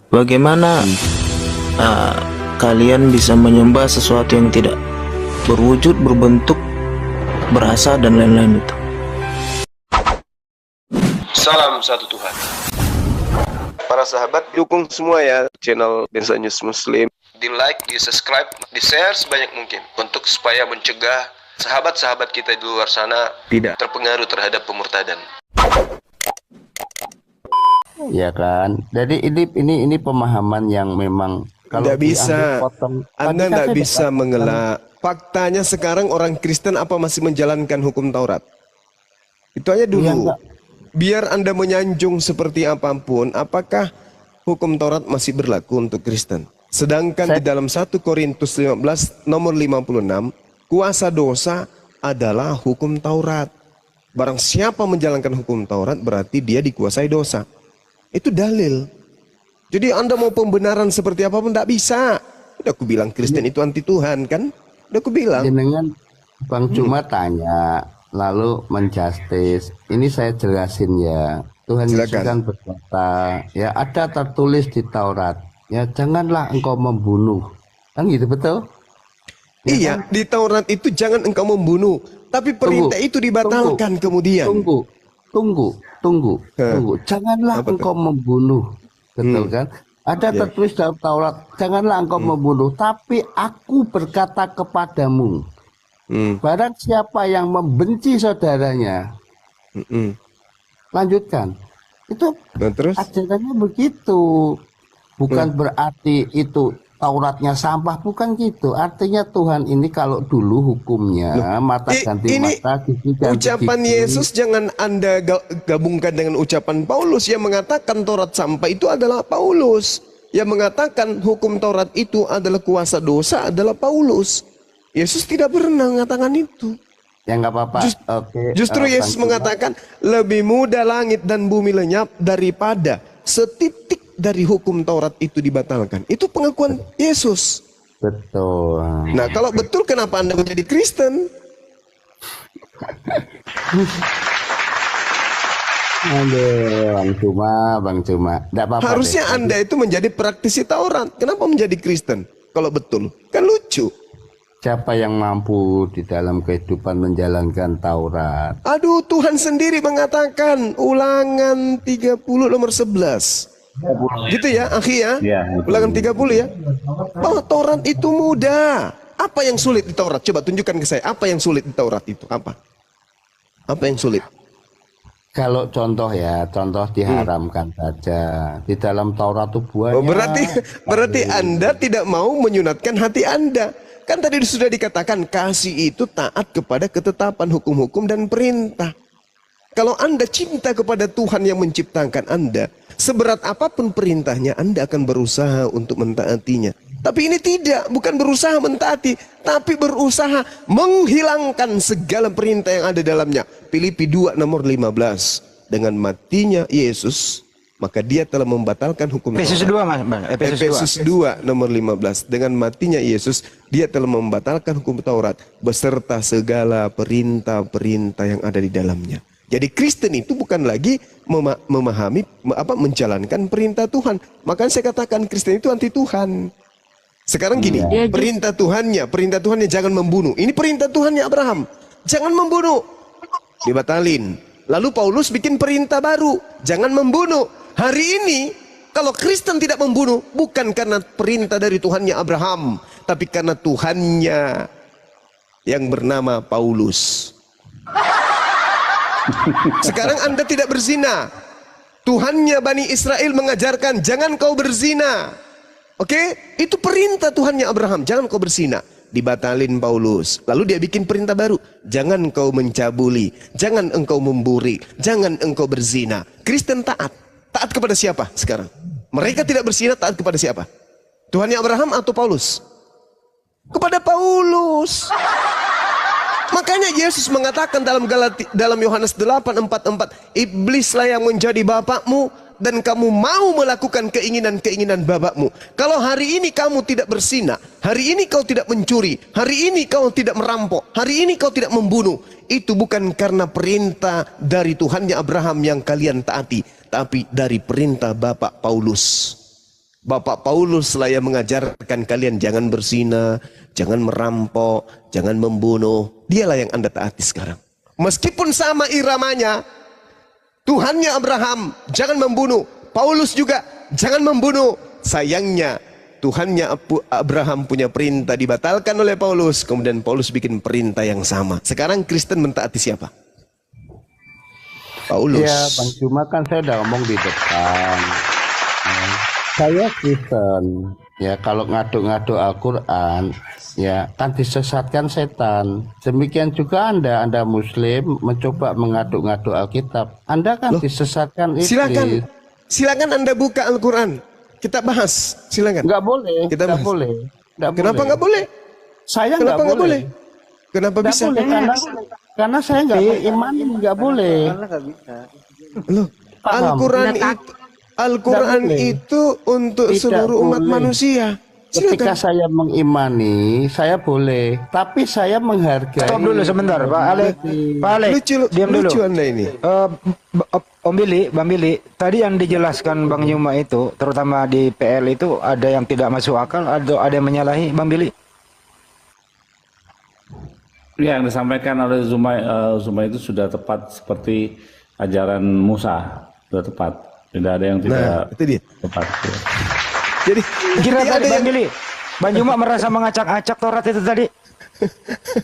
Bagaimana uh, kalian bisa menyembah sesuatu yang tidak berwujud, berbentuk, berasa, dan lain-lain itu? Salam satu Tuhan. Para sahabat, dukung semua ya channel Densa News Muslim. Di like, di subscribe, di share sebanyak mungkin untuk supaya mencegah sahabat-sahabat kita di luar sana tidak terpengaruh terhadap pemurtadan. Ya kan. Jadi ini pemahaman yang memang kalau tidak bisa. Anda tidak bisa mengelak. Faktanya sekarang orang Kristen apa masih menjalankan hukum Taurat? Itu aja dulu. Ya, biar Anda menyanjung seperti apapun, apakah hukum Taurat masih berlaku untuk Kristen? Sedangkan di dalam 1 Korintus 15 nomor 56, kuasa dosa adalah hukum Taurat. Barang siapa menjalankan hukum Taurat berarti dia dikuasai dosa. Itu dalil. Jadi Anda mau pembenaran seperti apapun tidak bisa. Udah aku bilang Kristen itu anti Tuhan kan? Udah aku bilang. Dengan Bang Cuma tanya, lalu menjustis. Ini saya jelasin ya. Tuhan Yesus kan berkata, ya ada tertulis di Taurat, ya janganlah engkau membunuh. Kan gitu, betul? Ya, iya, kan? di Taurat itu jangan engkau membunuh. Tapi perintah itu dibatalkan kemudian. Tunggu. Janganlah engkau membunuh. Betul kan? Ada tertulis dalam Taurat, janganlah engkau membunuh. Tapi aku berkata kepadamu, barang siapa yang membenci saudaranya, lanjutkan. Itu ajarannya begitu. Bukan berarti itu Tauratnya sampah, bukan gitu. Artinya Tuhan ini kalau dulu hukumnya mata ganti mata, gigi ganti ucapan gigi. Yesus jangan Anda gabungkan dengan ucapan Paulus yang mengatakan Taurat sampah itu adalah Paulus. Yang mengatakan hukum Taurat itu adalah kuasa dosa adalah Paulus. Yesus tidak pernah mengatakan itu. Ya nggak apa-apa. Justru Yesus mengatakan lebih mudah langit dan bumi lenyap daripada setitik dari hukum Taurat itu dibatalkan. Itu pengakuan Yesus. Betul. Nah, kalau betul kenapa Anda menjadi Kristen? Aduh, Bang Cuma. Apa-apa harusnya deh. Anda itu menjadi praktisi Taurat. Kenapa menjadi Kristen? Kalau betul, kan lucu. Siapa yang mampu di dalam kehidupan menjalankan Taurat? Aduh, Tuhan sendiri mengatakan Ulangan 30 nomor 11. Gitu ya, akhi ya? Ulangan 30 ya. Bahwa Taurat itu mudah. Apa yang sulit di Taurat? Coba tunjukkan ke saya. Apa yang sulit di Taurat itu? Apa? Apa yang sulit? Kalau contoh diharamkan saja. Di dalam Taurat itu banyak. Oh, berarti Anda tidak mau menyunatkan hati Anda. Kan tadi sudah dikatakan kasih itu taat kepada ketetapan hukum-hukum dan perintah. Kalau Anda cinta kepada Tuhan yang menciptakan Anda, seberat apapun perintahnya, Anda akan berusaha untuk mentaatinya. Tapi ini tidak, bukan berusaha mentaati, tapi berusaha menghilangkan segala perintah yang ada dalamnya. Filipi 2 nomor 15. Dengan matinya Yesus, maka dia telah membatalkan hukum Efesus 2 Mas, Bang. Efesus 2 nomor 15. Dengan matinya Yesus, dia telah membatalkan hukum Taurat beserta segala perintah-perintah yang ada di dalamnya. Jadi Kristen itu bukan lagi menjalankan perintah Tuhan. Makanya saya katakan Kristen itu anti Tuhan. Sekarang gini, perintah Tuhannya jangan membunuh. Ini perintah Tuhannya Abraham, jangan membunuh. Dibatalin. Lalu Paulus bikin perintah baru, jangan membunuh. Hari ini kalau Kristen tidak membunuh, bukan karena perintah dari Tuhannya Abraham, tapi karena Tuhannya yang bernama Paulus. Sekarang Anda tidak berzina. Tuhannya Bani Israel mengajarkan jangan kau berzina. Oke? Itu perintah Tuhannya Abraham, jangan kau berzina. Dibatalin Paulus. Lalu dia bikin perintah baru, jangan kau mencabuli, jangan engkau memburi, jangan engkau berzina. Kristen taat. Taat kepada siapa sekarang? Mereka tidak berzina, taat kepada siapa? Tuhannya Abraham atau Paulus? Kepada Paulus. Makanya Yesus mengatakan dalam Yohanes 8:44, iblislah yang menjadi bapakmu dan kamu mau melakukan keinginan-keinginan bapakmu. Kalau hari ini kamu tidak berzina, hari ini kau tidak mencuri, hari ini kau tidak merampok, hari ini kau tidak membunuh, itu bukan karena perintah dari Tuhannya Abraham yang kalian taati, tapi dari perintah Bapak Paulus. Bapak Paulus lah yang mengajarkan kalian jangan berzina, jangan merampok, jangan membunuh. Dialah yang Anda taati sekarang. Meskipun sama iramanya, Tuhannya Abraham, jangan membunuh. Paulus juga, jangan membunuh. Sayangnya, Tuhannya Abraham punya perintah dibatalkan oleh Paulus. Kemudian Paulus bikin perintah yang sama. Sekarang Kristen mentaati siapa? Paulus. Ya, Bang, cuma kan saya udah ngomong di depan. Saya Kristen. Ya, kalau ngadu-ngadu Al-Quran, ya kan disesatkan setan. Demikian juga Anda Muslim mencoba mengadu-ngadu Alkitab. Anda kan disesatkan iblis. Silakan Anda buka Al-Quran. Kita bahas. Silakan. Nggak boleh. Nggak boleh. Kenapa nggak boleh? Saya nggak boleh. Kenapa nggak bisa? Boleh, karena saya nggak beriman, nggak boleh. Loh, Al-Quran itu untuk Tidak seluruh umat boleh. manusia. Ketika saya mengimani, saya boleh, tapi saya menghargai. Stop dulu sebentar, Pak Ale. Pak Ale, diam dulu. Lucu Anda ini. Bang Billy, tadi yang dijelaskan Bang Yuma itu, terutama di PL itu ada yang tidak masuk akal, ada yang menyalahi Bang Billy. Ya, yang disampaikan oleh Zuma itu sudah tepat seperti ajaran Musa, sudah tepat. Tidak ada yang tidak itu dia. tepat. Jadi Kira ada tadi Bang yang Billy, Bang Yuma merasa mengacak-acak Taurat itu tadi.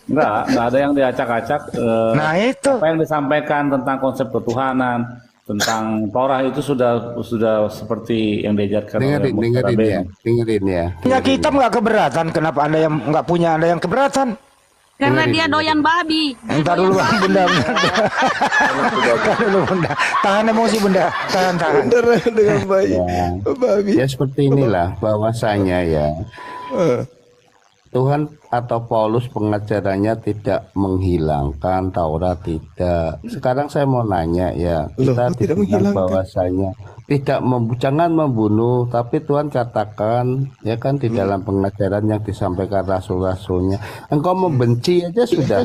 Enggak ada yang diacak-acak. Nah itu. Apa yang disampaikan tentang konsep ketuhanan, tentang Torah itu sudah seperti yang diajarkan oleh Musa. Dengerin ya. Punya kitab nggak keberatan, kenapa Anda yang nggak punya, Anda yang keberatan? Karena dia doyan babi. Entar dulu Bang, Bunda. Tahan dulu Bunda. Tahan emosi Bunda. Tahan. benar dengan baik. Babi. Ya seperti inilah bahwasanya ya. Tuhan atau Paulus pengajarannya tidak menghilangkan Taurat, tidak. Sekarang saya mau nanya ya, kita tidak dibilang menghilangkan. bahwasanya jangan membunuh, tapi Tuhan katakan ya kan di dalam pengajaran yang disampaikan rasul-rasulnya, engkau membenci aja sudah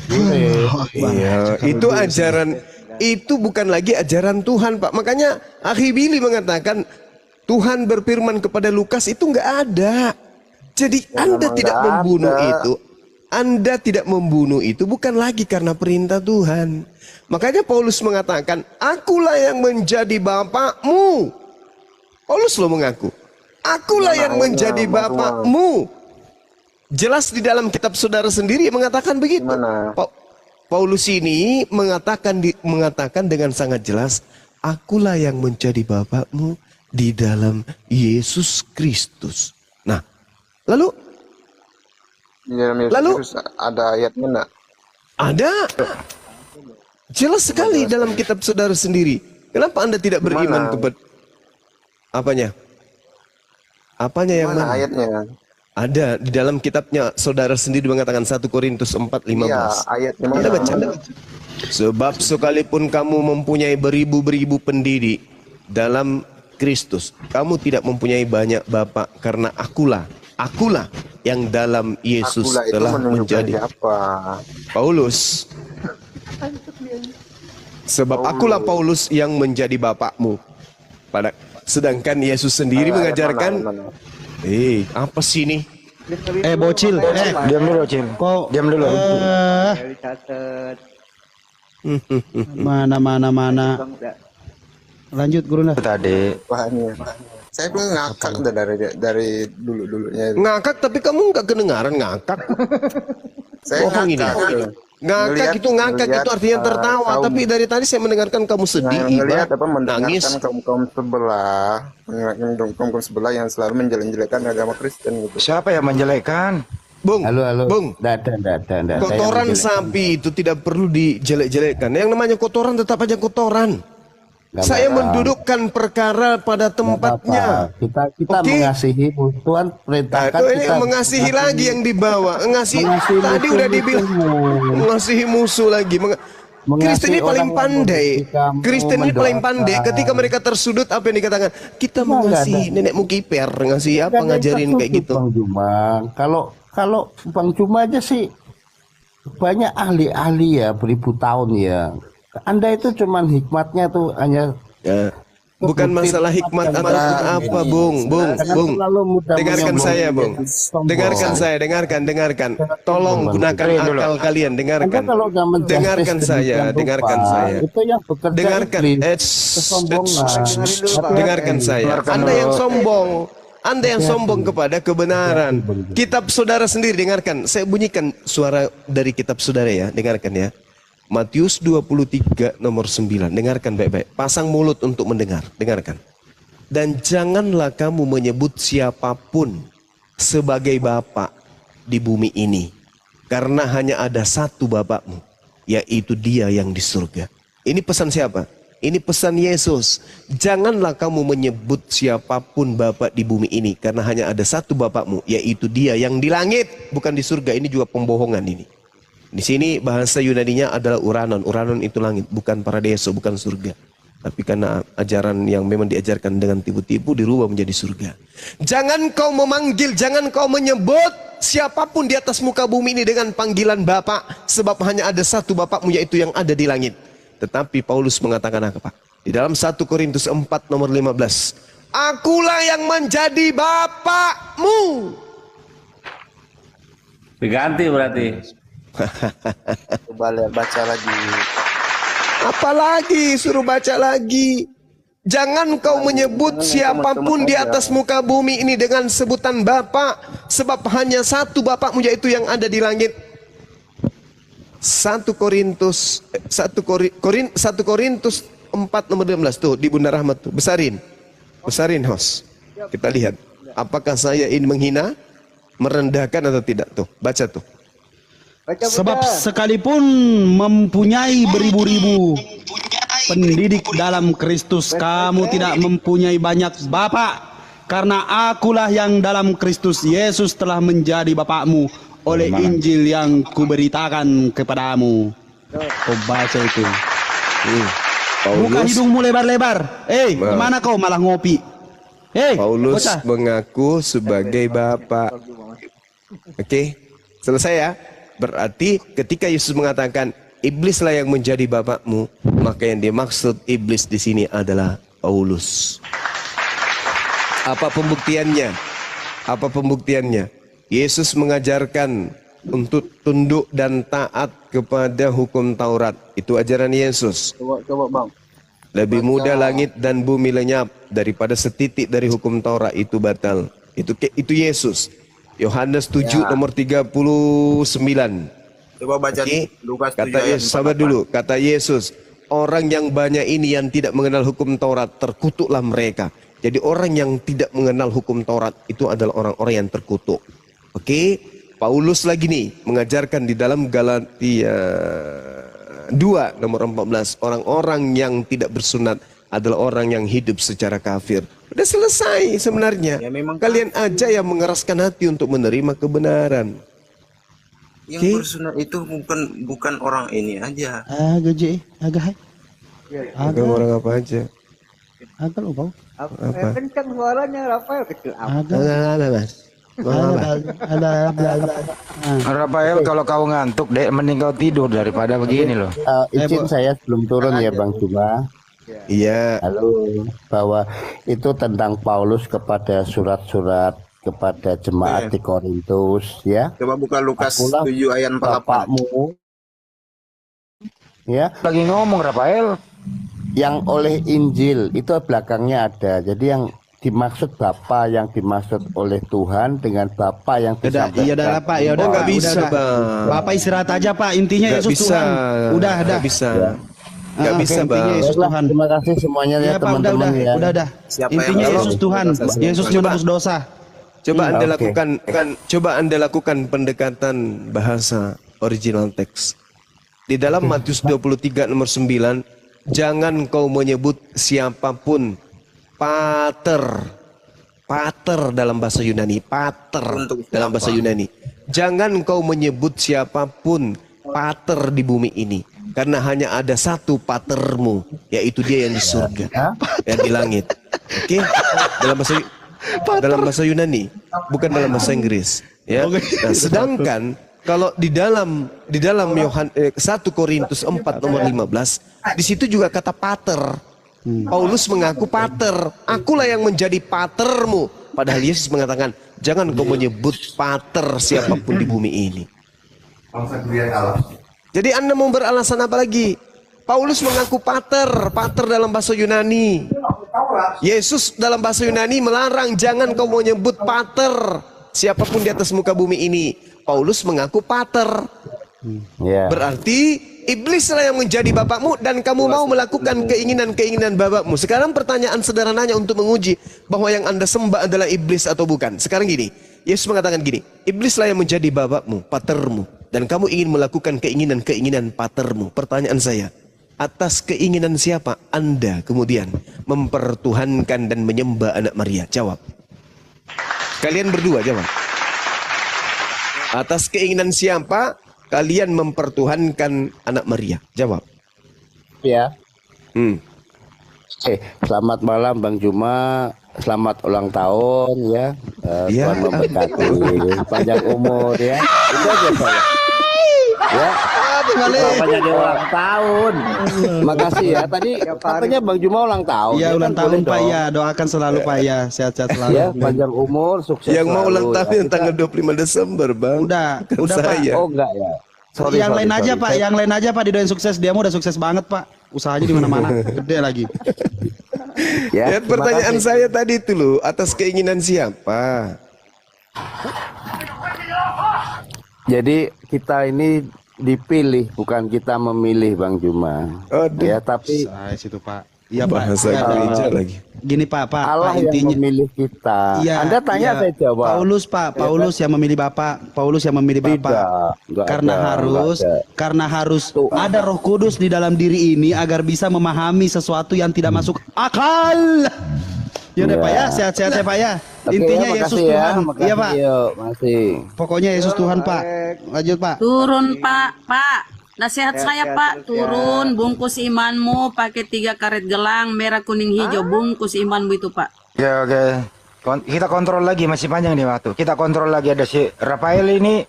boleh. Iya, itu ajaran, itu bukan lagi ajaran Tuhan, Pak. Makanya Akhi Billy mengatakan Tuhan berfirman kepada Lukas itu nggak ada. Jadi Anda tidak membunuh itu, Anda tidak membunuh itu bukan lagi karena perintah Tuhan. Makanya Paulus mengatakan, akulah yang menjadi bapakmu. Paulus lo mengaku, akulah yang menjadi bapakmu. Jelas di dalam kitab saudara sendiri mengatakan begitu. Paulus ini mengatakan dengan sangat jelas, akulah yang menjadi bapakmu di dalam Yesus Kristus. Nah, lalu ada ayatnya enggak? ada. Jelas sekali dalam kitab saudara sendiri. Kenapa Anda tidak beriman kepada apanya? Apanya yang mana? Ayatnya? Ada di dalam kitabnya saudara sendiri mengatakan 1 Korintus 4:15. Iya, ayatnya mana? Anda baca. Sebab sekalipun kamu mempunyai beribu-beribu pendiri dalam Kristus, kamu tidak mempunyai banyak bapak, karena akulah yang dalam Yesus telah menjadi Paulus. Sebab akulah Paulus yang menjadi bapakmu. Sedangkan Yesus sendiri mengajarkan, apa sih ini? Bocil, diam dulu Cil. Diam dulu. Mana. Lanjut Guru Nah. Tadi Saya belum ngakak udah dari dulunya. Ngakak tapi kamu nggak kedengaran ngakak. Saya bohong ini. Ngakak itu artinya tertawa, tapi dari tadi saya mendengarkan kamu sedih, ngelihat apa nangis. kaum sebelah yang selalu menjelek-jelekan agama Kristen gitu. siapa yang menjelekkan? Bung, Halo. Bung, Nggak. kotoran sapi itu tidak perlu dijelek-jelekkan. Yang namanya kotoran tetap aja kotoran. Saya mendudukkan perkara pada tempatnya. Kita mengasihi Tuhan perintahkan kita mengasihi lagi yang dibawa. Mengasihi tadi udah dibilang mengasihi musuh lagi. Kristen ini paling pandai. Kristen ini paling pandai. Ketika mereka tersudut, apa yang dikatakan? Kita mengasihi nenekmu kiper, ngasih apa, ngajarin kayak gitu. Bang Juma, kalau Bang Juma aja sih banyak ahli-ahli ya, beribu tahun ya. Anda itu cuman hikmatnya tuh hanya bukan masalah hikmat atau apa, Bung. Dengarkan saya, Bung. Dengarkan saya, dengarkan. Tolong gunakan akal kalian, dengarkan. Dengarkan saya. Itu yang bekerja Dengarkan. Dengarkan saya. Anda yang sombong kepada kebenaran. Kitab saudara sendiri, dengarkan. Saya bunyikan suara dari kitab saudara ya, dengarkan ya. Matius 23 nomor 9. Dengarkan baik-baik. Pasang mulut untuk mendengar. Dengarkan. Dan janganlah kamu menyebut siapapun sebagai Bapa di bumi ini. Karena hanya ada satu Bapakmu, yaitu Dia yang di surga. Ini pesan siapa? Ini pesan Yesus. Janganlah kamu menyebut siapapun Bapa di bumi ini. Karena hanya ada satu Bapakmu, yaitu Dia yang di langit. Bukan di surga. Ini juga pembohongan ini. Di sini bahasa Yunaninya adalah uranon. Uranon itu langit, bukan paradiso, bukan surga. Tapi karena ajaran yang memang diajarkan dengan tipu-tipu dirubah menjadi surga. Jangan kau memanggil, jangan kau menyebut siapapun di atas muka bumi ini dengan panggilan Bapa, sebab hanya ada satu Bapakmu, yaitu yang ada di langit. Tetapi Paulus mengatakan apa? Di dalam 1 Korintus 4 nomor 15. Akulah yang menjadi Bapakmu. Diganti berarti. Coba baca lagi. Apalagi suruh baca lagi. Jangan kau menyebut siapapun di atas muka bumi ini dengan sebutan Bapa, sebab hanya satu Bapakmu, yaitu yang ada di langit. 1 Korintus 4 nomor 15 tuh di Bunda Rahmat tuh. Besarin host. Kita lihat apakah saya ini menghina, merendahkan atau tidak tuh. Baca tuh. Sebab sekalipun mempunyai beribu-ribu pendidik dalam Kristus, kamu tidak mempunyai banyak Bapa, karena akulah yang dalam Kristus Yesus telah menjadi Bapakmu oleh Injil yang kuberitakan kepadamu. Kau baca itu. Buka hidungmu lebar-lebar. Kemana kau malah ngopi? Paulus mengaku sebagai Bapa. Oke, selesai ya. Berarti ketika Yesus mengatakan iblislah yang menjadi bapakmu, maka yang dimaksud iblis di sini adalah Paulus. Apa pembuktiannya? Yesus mengajarkan untuk tunduk dan taat kepada hukum Taurat. Itu ajaran Yesus. Coba Bang. Lebih mudah langit dan bumi lenyap daripada setitik dari hukum Taurat itu batal. Itu Yesus. Yohanes 7 nomor 39. Coba baca Lukas 7 kata Yesus, sabar dulu. Kata Yesus, orang yang banyak ini yang tidak mengenal hukum Taurat, terkutuklah mereka. Jadi orang yang tidak mengenal hukum Taurat itu adalah orang-orang yang terkutuk. Oke, Paulus lagi nih mengajarkan di dalam Galatia 2 nomor 14, orang-orang yang tidak bersunat adalah orang yang hidup secara kafir. Udah selesai sebenarnya. Ya, kalian aja yang mengeraskan hati untuk menerima kebenaran. Yang bersunat itu bukan orang ini aja. Agak orang apa aja? Agak lupa. Apa? Kencang suaranya Rafael kecil. Rafael, kalau kau ngantuk dek, mending kau tidur daripada begini loh. Izin saya sebelum turun ya Bang Cuma. Iya. Halo, bahwa itu tentang Paulus kepada surat-surat kepada jemaat di Korintus, ya. Coba buka Lukas 7 ayat 48. Ya. Lagi ngomong Rafael. Yang oleh Injil itu belakangnya ada. Jadi yang dimaksud Bapa, yang dimaksud oleh Tuhan dengan Bapa yang disampaikan. Iya udah Pak, ya udah nggak bisa, Bang. Bapak istirahat aja Pak. Intinya Nggak Yesus bisa. Tuhan. Udah. Nggak bisa. Nggak bisa, Bang. Yesus Tuhan. Terima kasih semuanya ya teman-teman ya. Udah. Intinya Yesus Tuhan. Yesus menebus dosa. Coba Anda lakukan pendekatan bahasa original teks. Di dalam Matius 23 nomor 9, jangan kau menyebut siapapun pater dalam bahasa Yunani, dalam bahasa Yunani. Jangan kau menyebut siapapun pater di bumi ini, karena hanya ada satu patermu, yaitu Dia yang di surga, yang di langit. Oke? Dalam bahasa Yunani, bukan dalam bahasa Inggris. Ya. Nah, sedangkan kalau di dalam 1 Korintus 4 nomor 15, di situ juga kata pater. Paulus mengaku pater. Akulah yang menjadi patermu. Padahal Yesus mengatakan, jangan kau menyebut pater siapapun di bumi ini. Jadi Anda mau beralasan apa lagi? Paulus mengaku pater. Pater dalam bahasa Yunani. Yesus dalam bahasa Yunani melarang jangan kau menyebut pater siapapun di atas muka bumi ini. Paulus mengaku pater. Berarti iblislah yang menjadi bapakmu dan kamu mau melakukan keinginan-keinginan bapakmu. Sekarang pertanyaan sederhananya untuk menguji bahwa yang Anda sembah adalah iblis atau bukan. Sekarang gini, Yesus mengatakan gini, iblislah yang menjadi bapakmu, patermu, dan kamu ingin melakukan keinginan-keinginan patermu. Pertanyaan saya, atas keinginan siapa Anda kemudian mempertuhankan dan menyembah anak Maria? Jawab. Kalian berdua jawab. Atas keinginan siapa kalian mempertuhankan anak Maria? Jawab. Ya. Selamat malam Bang Juma. Selamat ulang tahun ya. Tuhan memberkati panjang umur ya. Itu aja saya. Ya. Selamat jadi ulang tahun. Makasih ya. Tadi katanya Bang Juma ulang tahun. Iya ulang tahun Pak ya. Doakan selalu Pak ya. Sehat-sehat selalu. Ya, panjang umur, sukses. Yang mau ulang tahun tanggal 25 Desember, Bang. Udah saya. Pak. Oh enggak ya. Yang lain aja Pak, yang lain aja Pak didoain sukses. Dia udah sukses banget Pak. Usahanya di mana-mana, gede lagi. Ya, pertanyaan saya tadi itu loh, atas keinginan siapa? Jadi kita ini dipilih, bukan kita memilih Bang Juma. Ya, tapi situ Pak. Iya Pak. Bahasa gereja lagi. Gini Pak, Allah yang intinya memilih kita. Ya, Anda tanya saya jawab. Paulus Pak, Paulus yang memilih Bapak, Paulus yang memilih Bapak. Karena harus ada Roh Kudus di dalam diri ini agar bisa memahami sesuatu yang tidak masuk akal. Ya udah Pak ya, sehat-sehat ya Pak ya. Intinya Yesus Tuhan. Iya Pak. Pokoknya Yesus Tuhan Pak. Lanjut Pak. Turun Pak. Nasihat saya Pak, turun bungkus imanmu pakai 3 karet gelang merah kuning hijau, bungkus imanmu itu Pak. Oke. Kita kontrol lagi, masih panjang nih waktu. Kita kontrol lagi, ada si Rafael ini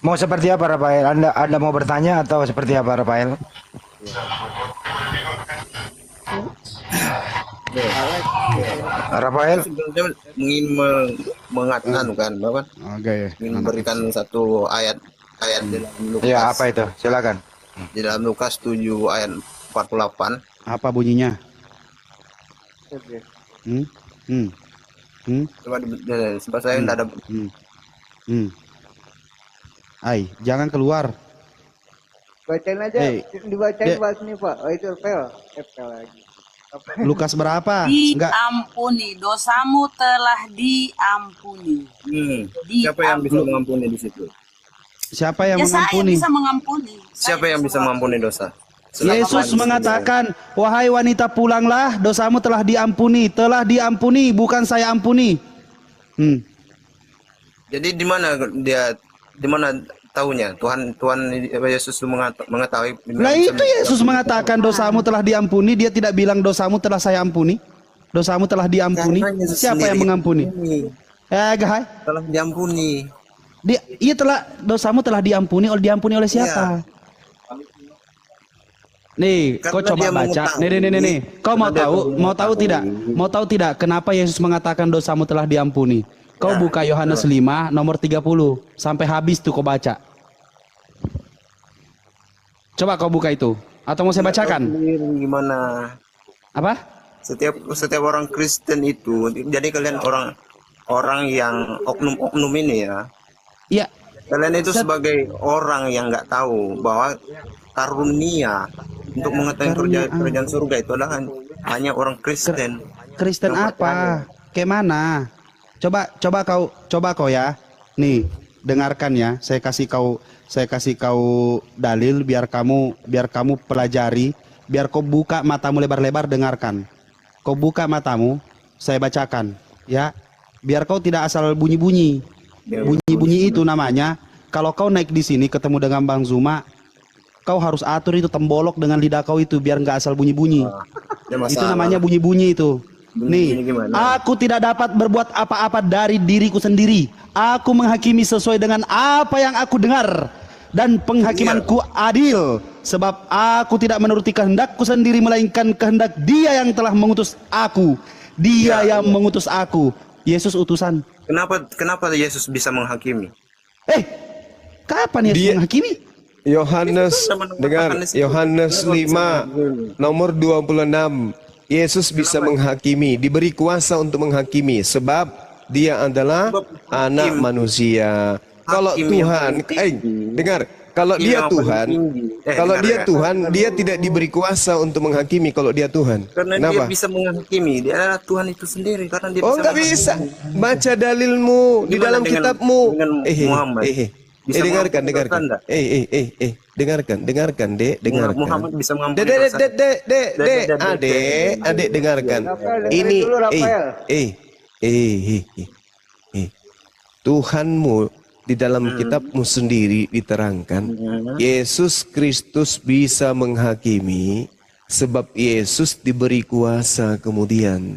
mau seperti apa Rafael? Anda mau bertanya atau seperti apa Rafael? Rafael ingin mengatakan kan, Bapak? Ingin memberikan satu ayat dalam Lukas. Ya, apa itu? Silakan. Di dalam Lukas 7 ayat 48. Apa bunyinya? Coba sebab saya tidak ada. Jangan keluar. Bacain aja, dibacain bahas ini Pak. Oh itu FL lagi. Lukas berapa? Diampuni, dosamu telah diampuni. Siapa yang bisa mengampuni di situ? Siapa yang mengampuni? Saya bisa mengampuni. Siapa yang bisa mengampuni dosa? Yesus mengatakan, wahai wanita pulanglah, dosamu telah diampuni, bukan saya ampuni. Jadi di mana tahunya Tuhan Yesus mengetahui? Nah itu Yesus mengatakan dosamu telah diampuni, dia tidak bilang dosamu telah saya ampuni. Dosamu telah diampuni. Siapa yang mengampuni? Gahai? Telah diampuni. Dosamu telah diampuni oleh siapa? Nih, kau coba baca. Nih. Kau mau tahu tidak kenapa Yesus mengatakan dosamu telah diampuni? Kau buka Yohanes 5 nomor 30 sampai habis tuh kau baca. Coba kau buka itu atau mau saya bacakan? Gimana? Apa? Setiap orang Kristen itu, jadi kalian orang yang oknum ini ya. Iya. Kalian itu sebagai orang yang nggak tahu bahwa karunia untuk mengetahui kerajaan surga itu adalah hanya orang Kristen. Kristen apa? Kayak mana? Coba kau ya. Nih, dengarkan ya. Saya kasih kau dalil biar kamu pelajari, biar kau buka matamu lebar-lebar, dengarkan. Kau buka matamu, saya bacakan ya. Biar kau tidak asal bunyi-bunyi. Bunyi-bunyi itu namanya, kalau kau naik di sini ketemu dengan Bang Zuma, kau harus atur itu tembolok dengan lidah kau itu biar nggak asal bunyi-bunyi. Itu namanya bunyi-bunyi itu. Nih, aku tidak dapat berbuat apa-apa dari diriku sendiri. Aku menghakimi sesuai dengan apa yang aku dengar. dan penghakimanku adil, sebab aku tidak menuruti kehendakku sendiri, melainkan kehendak Dia yang telah mengutus aku. Dia yang mengutus aku. Yesus utusan. Kenapa Yesus bisa menghakimi? Kapan Yesus menghakimi? Yohanes, dengar, Yohanes 5 nomor 26. Yesus bisa menghakimi, diberi kuasa untuk menghakimi, sebab Dia adalah anak manusia. Kalau Tuhan, dengar, kalau Dia Tuhan, Dia tidak diberi kuasa untuk menghakimi kalau Dia Tuhan. Karena Kenapa? Dia bisa menghakimi, Dia adalah Tuhan itu sendiri. Karena Dia Oh, nggak bisa. Baca dalilmu di dalam kitabmu. Dengarkan. Dengarkan, Dek, dengarkan. Muhammad bisa mengampuni Adik, dengarkan. Ini, Tuhanmu di dalam kitabmu sendiri diterangkan, Yesus Kristus bisa menghakimi sebab Yesus diberi kuasa kemudian.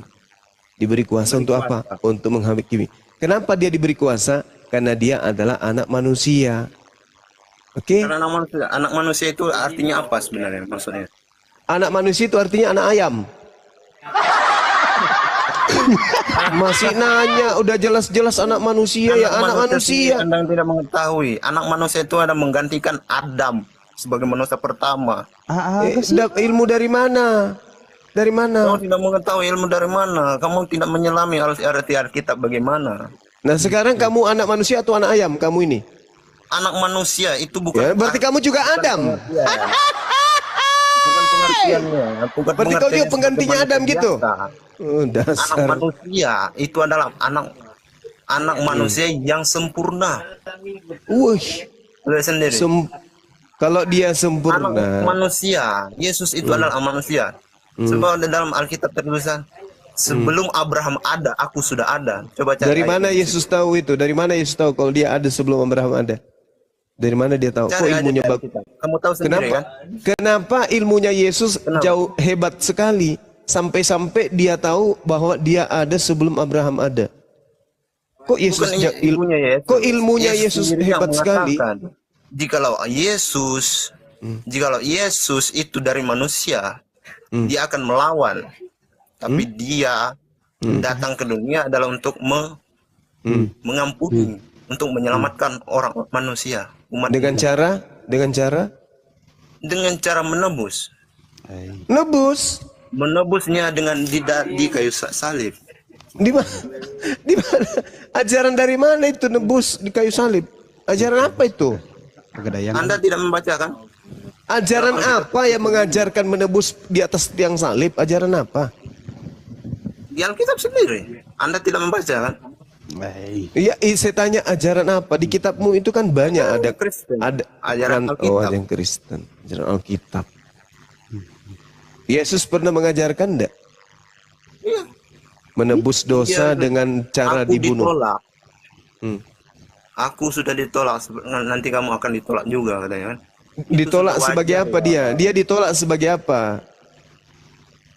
Diberi kuasa untuk apa? Untuk menghakimi. Kenapa Dia diberi kuasa? Karena Dia adalah anak manusia. Oke? Karena anak manusia itu artinya apa sebenarnya maksudnya? Anak manusia itu artinya anak ayam. Masih nanya, udah jelas-jelas anak manusia anak manusia. Anda tidak mengetahui, anak manusia itu ada menggantikan Adam sebagai manusia pertama. Ilmu dari mana? Dari mana? Kamu tidak mengetahui ilmu dari mana? Kamu tidak menyelami arti Alkitab bagaimana? Nah, sekarang kamu anak manusia atau anak ayam kamu ini? Anak manusia itu bukan. Berarti kamu juga Adam. Bukan pengertiannya. Berarti kau juga penggantinya Adam gitu. Anak manusia itu adalah anak manusia yang sempurna. Lihat sendiri. Kalau dia sempurna. Anak manusia, Yesus itu adalah manusia. Sebab dalam Alkitab tertulisan, sebelum Abraham ada, aku sudah ada. Coba cari. Dari mana Yesus tahu itu? Dari mana Yesus tahu kalau dia ada sebelum Abraham ada? Dari mana dia tahu? Kok ilmunya bagus? Kamu tahu sendiri kan? Kenapa ilmunya Yesus jauh hebat sekali? Sampai-sampai dia tahu bahwa dia ada sebelum Abraham ada. Kok Yesus ilmunya Yesus hebat sekali? Jikalau Yesus itu dari manusia, dia akan melawan. Tapi dia datang ke dunia adalah untuk mengampuni, untuk menyelamatkan orang manusia. Dengan cara menebus. Menebusnya dengan di kayu salib. Di mana? Ajaran dari mana itu nebus di kayu salib? Ajaran apa itu? Anda tidak membaca kan? Ajaran apa yang mengajarkan menebus di atas tiang salib? Ajaran apa? Di Alkitab sendiri. Anda tidak membaca kan? Iya, saya tanya ajaran apa? Di kitabmu itu kan banyak ada Kristen. ajaran ajaran Kristen, ajaran Alkitab. Yesus pernah mengajarkan enggak? Iya. Menebus dosa dengan cara dibunuh. Ditolak. Aku sudah ditolak, nanti kamu akan ditolak juga katanya kan? Ditolak sebagai apa dia? Dia ditolak sebagai apa?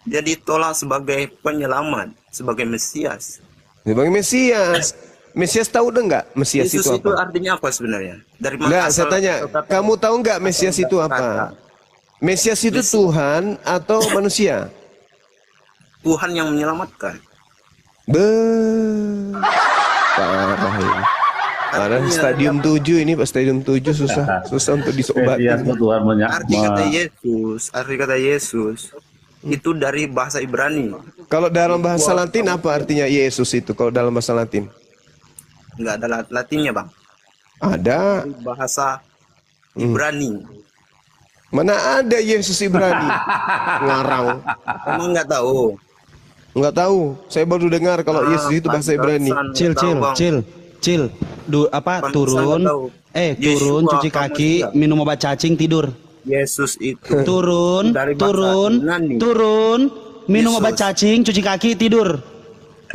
Dia ditolak sebagai penyelamat, sebagai Mesias. Sebagai Mesias. Mesias tahu enggak? Mesias Yesus itu apa? artinya apa sebenarnya? Dari mana? Enggak, saya tanya, kamu tahu enggak Mesias itu apa? Mesias itu Tuhan atau manusia? Tuhan yang menyelamatkan. Parah ini. Parah stadium 7 ini, Pak, stadium 7 susah untuk disobati. Arti kata Yesus itu dari bahasa Ibrani. Kalau dalam bahasa Latin apa artinya Yesus itu? Kalau dalam bahasa Latin? Enggak ada Latinnya, Bang. Ada. Bahasa Ibrani. Mana ada Yesus Ibrani? Ngarang. Kamu enggak tahu? Enggak tahu. Saya baru dengar kalau Yesus itu bahasa Ibrani. Cil. Turun, cuci kaki, minum obat cacing, tidur. Yesus itu turun, minum obat cacing, cuci kaki, tidur.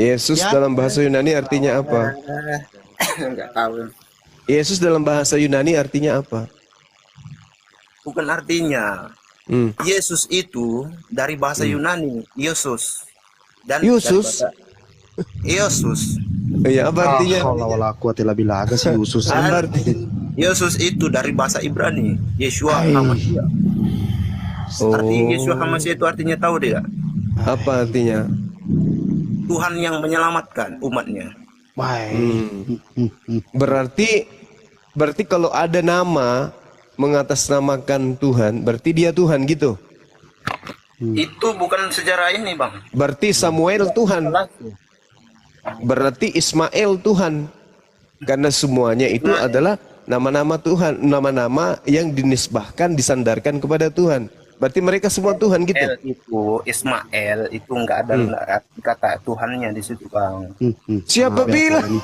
Yesus dalam bahasa Yunani artinya apa? Enggak tahu. Yesus dalam bahasa Yunani artinya apa? Bukan artinya. Yesus itu dari bahasa Yunani, Yesus. Dan Yesus. Yesus. Iya, apa artinya? Allah wala quwata illa billah, agak sih Yesus. Apa artinya? Yesus itu dari bahasa Ibrani, Yeshua HaMashiach. Arti Yeshua HaMashiach itu artinya tahu tidak? Apa artinya? Tuhan yang menyelamatkan umatnya. Berarti kalau ada nama mengatasnamakan Tuhan, berarti dia Tuhan gitu. Itu bukan sejarah ini, Bang. Berarti Samuel Tuhan. Berarti Ismail Tuhan. Karena semuanya itu adalah nama-nama Tuhan, nama-nama yang dinisbahkan, disandarkan kepada Tuhan. Berarti mereka semua Tuhan gitu. Itu Ismail itu enggak ada kata Tuhannya di situ, Bang. Siapa bilang?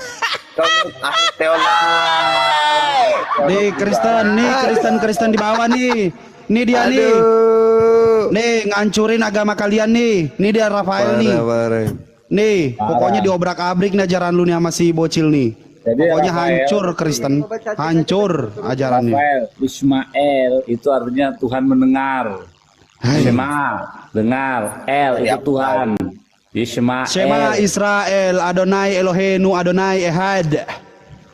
Kamu ahli teologi. Nih Kristen di bawah nih. Nih dia nih. Nih ngancurin agama kalian nih. Nih dia Rafael nih. Nih, pokoknya diobrak-abrik nih ajaran lu nih sama si bocil nih. Jadi pokoknya hancur Kristen, hancur ajarannya. Rafael, Ismail itu artinya Tuhan mendengar. Shema, dengar. El itu Tuhan. Ismail. Shema Israel, Adonai Eloheinu, Adonai Ehad.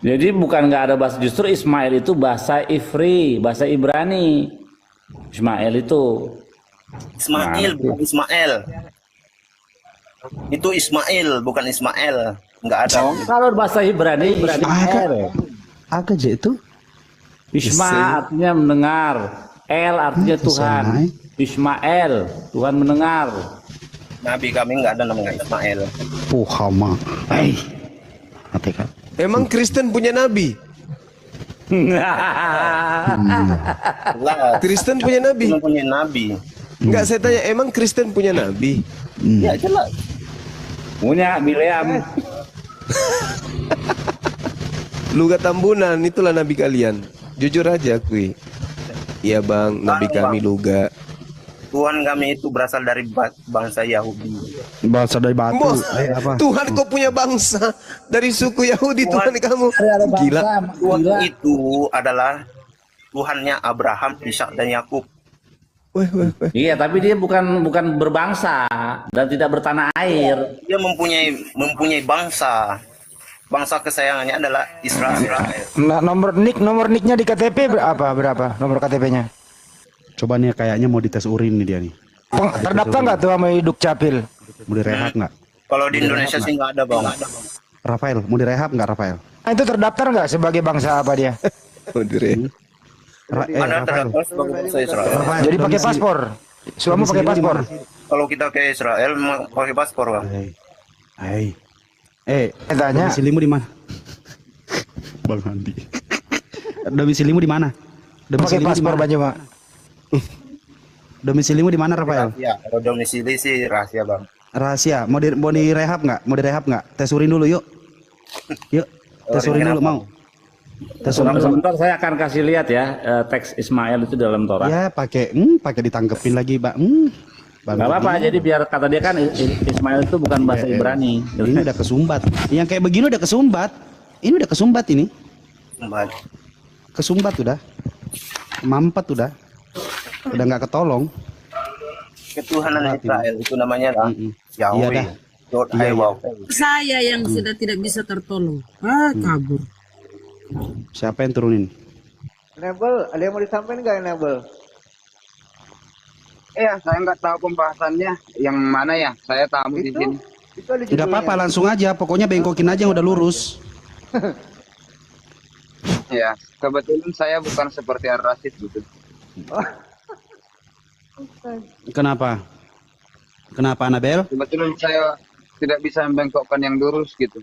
Jadi bukan nggak ada bahasa, justru Ismail itu bahasa Ivri, bahasa Ibrani. Ismail itu. Ismail bukan Ismail. Itu Ismail bukan Ismail. Enggak ada. Kalau bahasa Ibrani Ismail. Apa aja itu? Isma artinya mendengar. El artinya Tuhan. Ismail, Tuhan mendengar. Nabi kami enggak ada namanya Ismail. Puhama. Emang Kristen punya nabi? Kristen punya nabi? Punya nabi. Enggak, saya tanya, emang Kristen punya nabi? Ya jelas. Punya Bileam. Luga Tambunan itulah nabi kalian. Jujur aja akui. Iya bang, nabi kami Luga. Tuhan kami itu berasal dari bangsa Yahudi. Bangsa dari batu. Tuhan kok punya bangsa dari suku Yahudi. Tuhan kamu gila. Tuhan itu adalah Tuhannya Abraham, Ishak dan Yakub. Iya, tapi dia bukan berbangsa dan tidak bertanah air. Dia mempunyai bangsa. Bangsa kesayangannya adalah Israel. Nah, nomor nicknya di KTP berapa? Nomor KTP-nya? Coba nih kayaknya mau dites urin nih dia nih. Terdaftar nggak tuh sama Dukcapil? Mau direhab nggak? Kalau di Indonesia sih nggak ada, Bang. Rafael, mau direhab nggak Rafael? Nah, itu terdaftar nggak sebagai bangsa apa dia? Ada terdaftar sebagai bangsa Israel. Jadi pakai paspor. Suami pakai paspor. Kalau kita ke Israel pakai paspor, Bang. Tanya. Domisilimu di mana? Bang Andi. Domisilimu di mana? Pakai paspor baju, Mak. Domisilimu di mana Rafael? Ya, kalau domisili sih rahasia, Bang. Rahasia. Mau direhab nggak? Mau direhab nggak? Tes urin dulu yuk. Yuk. Tes urin dulu mau. Sebentar saya akan kasih lihat ya teks Ismail itu dalam Torah. Ya pakai ditangkepin lagi, Mbak. Gak apa-apa, jadi biar kata dia kan Ismail itu bukan bahasa Ibrani. Ini udah kesumbat. Yang kayak begini udah kesumbat. Ini udah kesumbat ini. Kesumbat udah. Mampet udah. Udah nggak ketolong. Ketuhanan Israel itu namanya Yahweh. Saya yang sudah tidak bisa tertolong. Kabur. Siapa yang turunin? Nebel, ada yang mau disampaikan nggak Nebel? Saya nggak tahu pembahasannya yang mana ya. Saya tamu di sini. Tidak apa-apa, langsung aja. Pokoknya bengkokin aja yang udah lurus. Ya, kebetulan saya bukan seperti Ar-Rasyid gitu. Kenapa? Kenapa Anabel? Kebetulan saya tidak bisa membengkokkan yang lurus gitu.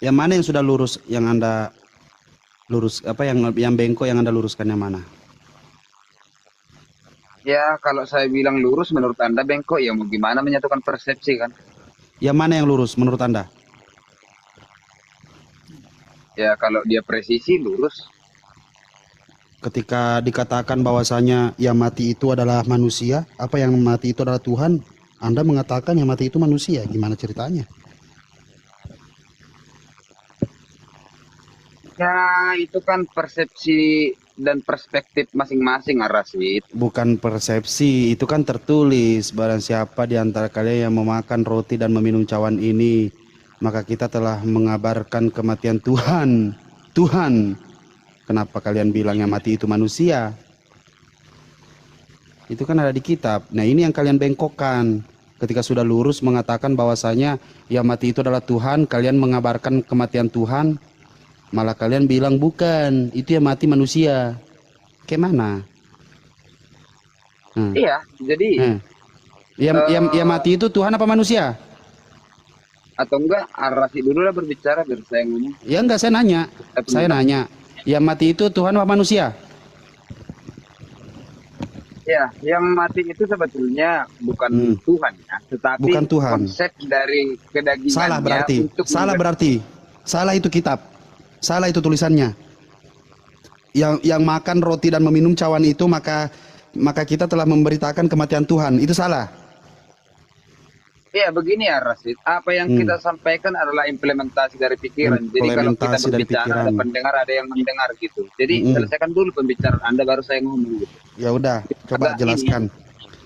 Yang mana yang sudah lurus? Yang Anda lurus apa yang bengkok yang Anda luruskan yang mana? Ya, kalau saya bilang lurus menurut Anda bengkok, ya mau gimana menyatukan persepsi kan? Yang mana yang lurus menurut Anda? Ya, kalau dia presisi lurus. Ketika dikatakan bahwasanya yang mati itu adalah manusia, apa yang mati itu adalah Tuhan, Anda mengatakan yang mati itu manusia, gimana ceritanya? Ya, itu kan persepsi dan perspektif masing-masing, Ar-Rasyid. Bukan persepsi, itu kan tertulis. Barang siapa di antara kalian yang memakan roti dan meminum cawan ini maka kita telah mengabarkan kematian Tuhan. Tuhan, kenapa kalian bilang yang mati itu manusia? Itu kan ada di kitab. Nah, ini yang kalian bengkokkan. Ketika sudah lurus mengatakan bahwasanya yang mati itu adalah Tuhan, kalian mengabarkan kematian Tuhan, malah kalian bilang bukan, itu yang mati manusia. Kayak mana? Iya, jadi yang mati itu Tuhan apa manusia? Atau enggak, Ar-Rasyid dulu lah berbicara biar saya ngomong. Ya enggak, saya nanya. Saya nanya, yang mati itu Tuhan apa manusia? Ya, yang mati itu sebetulnya bukan Tuhan ya, tetapi bukan Tuhan. Konsep dari kedagingannya. Salah berarti. Salah berarti. Salah itu kitab. Salah itu tulisannya. Yang makan roti dan meminum cawan itu maka kita telah memberitakan kematian Tuhan. Itu salah. Ya begini ya Rasid, apa yang kita sampaikan adalah implementasi dari pikiran. Jadi kalau kita berbicara ada pendengar, ada yang mendengar gitu. Jadi selesaikan dulu pembicaraan Anda baru saya ngomong gitu. Ya udah, coba jelaskan.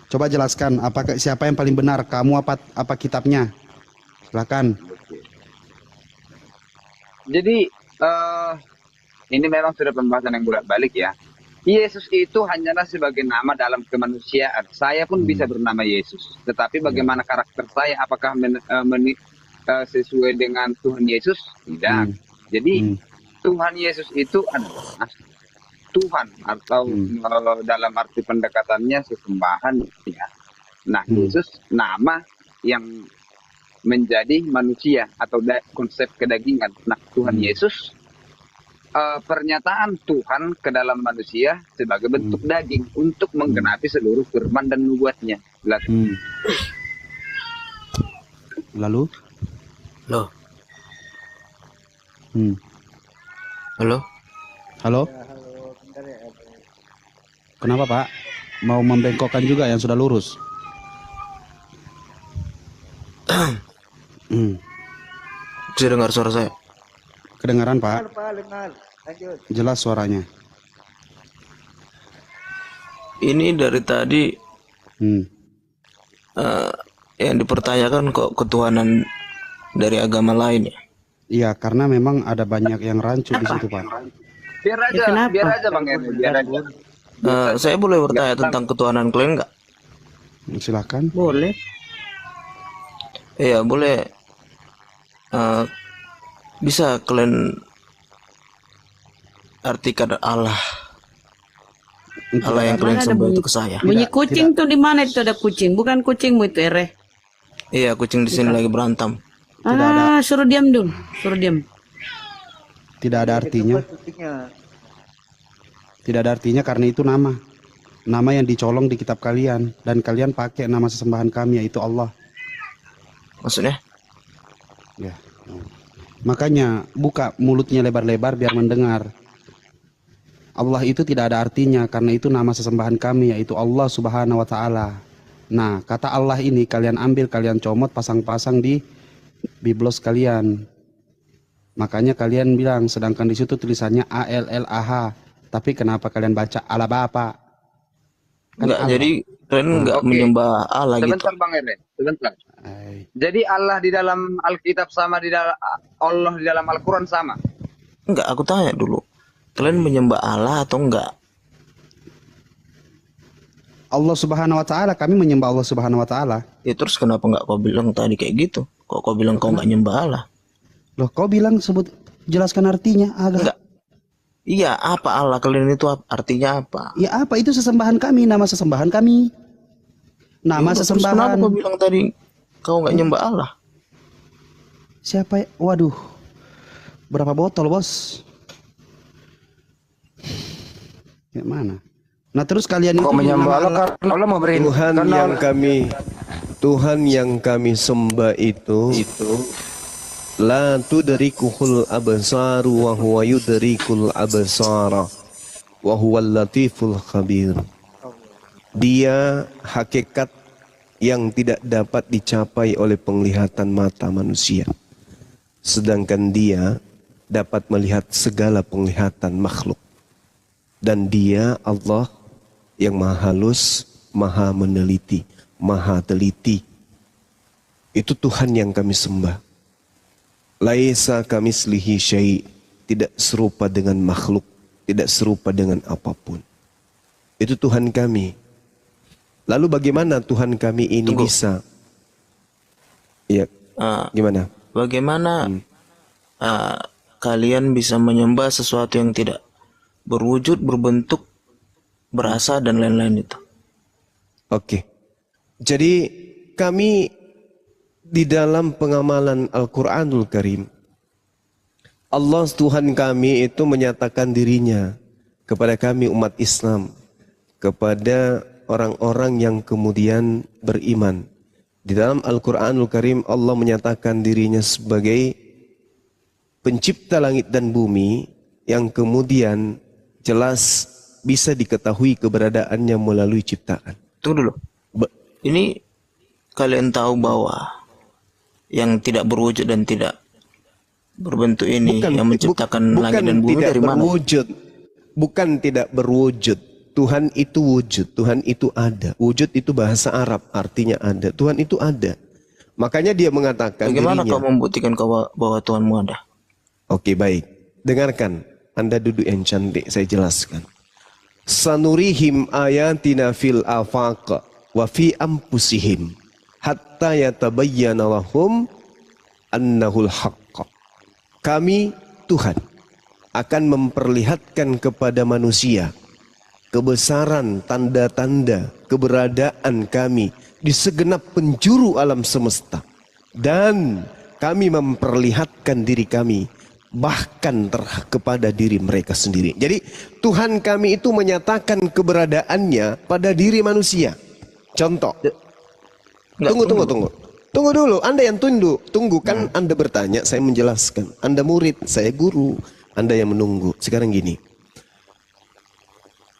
Coba jelaskan apakah siapa yang paling benar, kamu apa kitabnya? Silakan. Jadi ini memang sudah pembahasan yang bolak-balik ya. Yesus itu hanyalah sebagai nama dalam kemanusiaan. Saya pun bisa bernama Yesus. Tetapi bagaimana karakter saya? Apakah sesuai dengan Tuhan Yesus? Tidak. Jadi Tuhan Yesus itu adalah Tuhan atau dalam arti pendekatannya sesembahan. Ya. Nah, Yesus nama yang menjadi manusia atau konsep kedagingan. Nah, Tuhan Yesus pernyataan Tuhan ke dalam manusia sebagai bentuk daging untuk menggenapi seluruh firman dan nubuatnya. Lalu? Loh. Halo? Halo? Kenapa Pak? Mau membengkokkan juga yang sudah lurus? Bisa dengar suara saya? Kedengaran Pak? Jelas suaranya. Ini dari tadi yang dipertanyakan kok ketuhanan dari agama lain ya? Iya, karena memang ada banyak yang rancu di situ Pak. Biar aja Bang Eri, biar aja. Saya boleh bertanya tentang ketuhanan kalian nggak? Silakan. Boleh. Iya boleh. Bisa kalian artikan Allah yang kalian sembah itu ke saya? Bunyi kucing tuh di mana itu ada kucing? Bukan kucingmu itu Ere? Iya kucing di sini lagi berantem. Suruh diam dulu, suruh diam. Tidak ada artinya. Tidak ada artinya karena itu nama yang dicolong di kitab kalian dan kalian pakai nama sesembahan kami yaitu Allah. Maksudnya? Ya. Makanya buka mulutnya lebar-lebar biar mendengar. Allah itu tidak ada artinya karena itu nama sesembahan kami yaitu Allah Subhanahu wa taala. Nah, kata Allah ini kalian ambil, kalian comot, pasang-pasang di biblos kalian. Makanya kalian bilang sedangkan di situ tulisannya ALLAH, tapi kenapa kalian baca Allah Bapa? Kan enggak, jadi kalian enggak menyembah Allah gitu. Sebentar Bang Ere, sebentar. Jadi Allah di dalam Alkitab sama di dalam Allah di dalam Al-Qur'an sama? Enggak, aku tanya dulu. Kalian menyembah Allah atau enggak? Allah Subhanahu wa taala, kami menyembah Allah Subhanahu wa taala. Ya terus kenapa enggak kau bilang tadi kayak gitu? Kok kau bilang kau enggak nyembah Allah? Loh, kau bilang jelaskan artinya agak. Enggak. Iya, apa Allah kalian itu artinya apa? Ya apa itu sesembahan kami, nama sesembahan kami. Nama sesembahan. Kenapa kau bilang tadi kau nggak nyembah Allah? Siapa? Waduh, berapa botol bos? Kayak mana? Nah terus kalian kok itu menyembah Allah karena Allah mau beri Tuhan yang kami sembah itu la tudrikuhul absaru wa huwa yudrikul absara wa huwal latiful khabir. Dia hakikat yang tidak dapat dicapai oleh penglihatan mata manusia. Sedangkan dia dapat melihat segala penglihatan makhluk. Dan dia Allah yang maha halus, maha meneliti, maha teliti. Itu Tuhan yang kami sembah. Laisa kamislihi syai'. Tidak serupa dengan makhluk. Tidak serupa dengan apapun. Itu Tuhan kami. Lalu bagaimana Tuhan kami ini bisa? Ya, gimana? Bagaimana kalian bisa menyembah sesuatu yang tidak berwujud, berbentuk, berasa, dan lain-lain itu? Oke. Jadi kami di dalam pengamalan Al-Quranul Karim, Allah Tuhan kami itu menyatakan dirinya kepada kami umat Islam, kepada orang-orang yang kemudian beriman. Di dalam Al-Quranul Karim Allah menyatakan dirinya sebagai pencipta langit dan bumi yang kemudian jelas bisa diketahui keberadaannya melalui ciptaan. Tunggu dulu. Ini kalian tahu bahwa yang tidak berwujud dan tidak berbentuk ini yang menciptakan langit dan bumi dari mana? Bukan tidak berwujud. Tuhan itu wujud. Tuhan itu ada. Wujud itu bahasa Arab, artinya ada. Tuhan itu ada. Makanya dia mengatakan bagaimana dirinya. kau membuktikan bahwa Tuhanmu ada? Oke, baik. Dengarkan. Anda duduk yang cantik, saya jelaskan. Sanurihim ayatina fil afaq wa fi anfusihim hatta yatabayyana lahum annahul haqq. Kami Tuhan akan memperlihatkan kepada manusia kebesaran tanda-tanda keberadaan kami di segenap penjuru alam semesta, dan kami memperlihatkan diri kami bahkan kepada diri mereka sendiri. Jadi Tuhan kami itu menyatakan keberadaannya pada diri manusia. Contoh. Tunggu dulu. Anda yang tunggu kan Anda bertanya, saya menjelaskan. Anda murid, saya guru. Anda yang menunggu. Sekarang gini.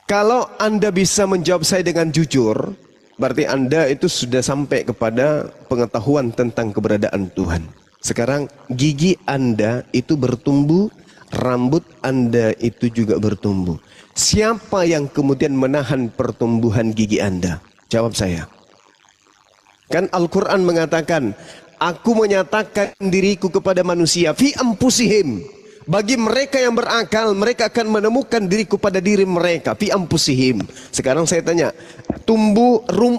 Kalau Anda bisa menjawab saya dengan jujur, berarti Anda itu sudah sampai kepada pengetahuan tentang keberadaan Tuhan. Sekarang gigi Anda itu bertumbuh, rambut Anda itu juga bertumbuh. Siapa yang kemudian menahan pertumbuhan gigi Anda? Jawab saya. Kan Al-Quran mengatakan, aku menyatakan diriku kepada manusia, fi anfusihim. Bagi mereka yang berakal, mereka akan menemukan diriku pada diri mereka, fi anfusihim. Sekarang saya tanya,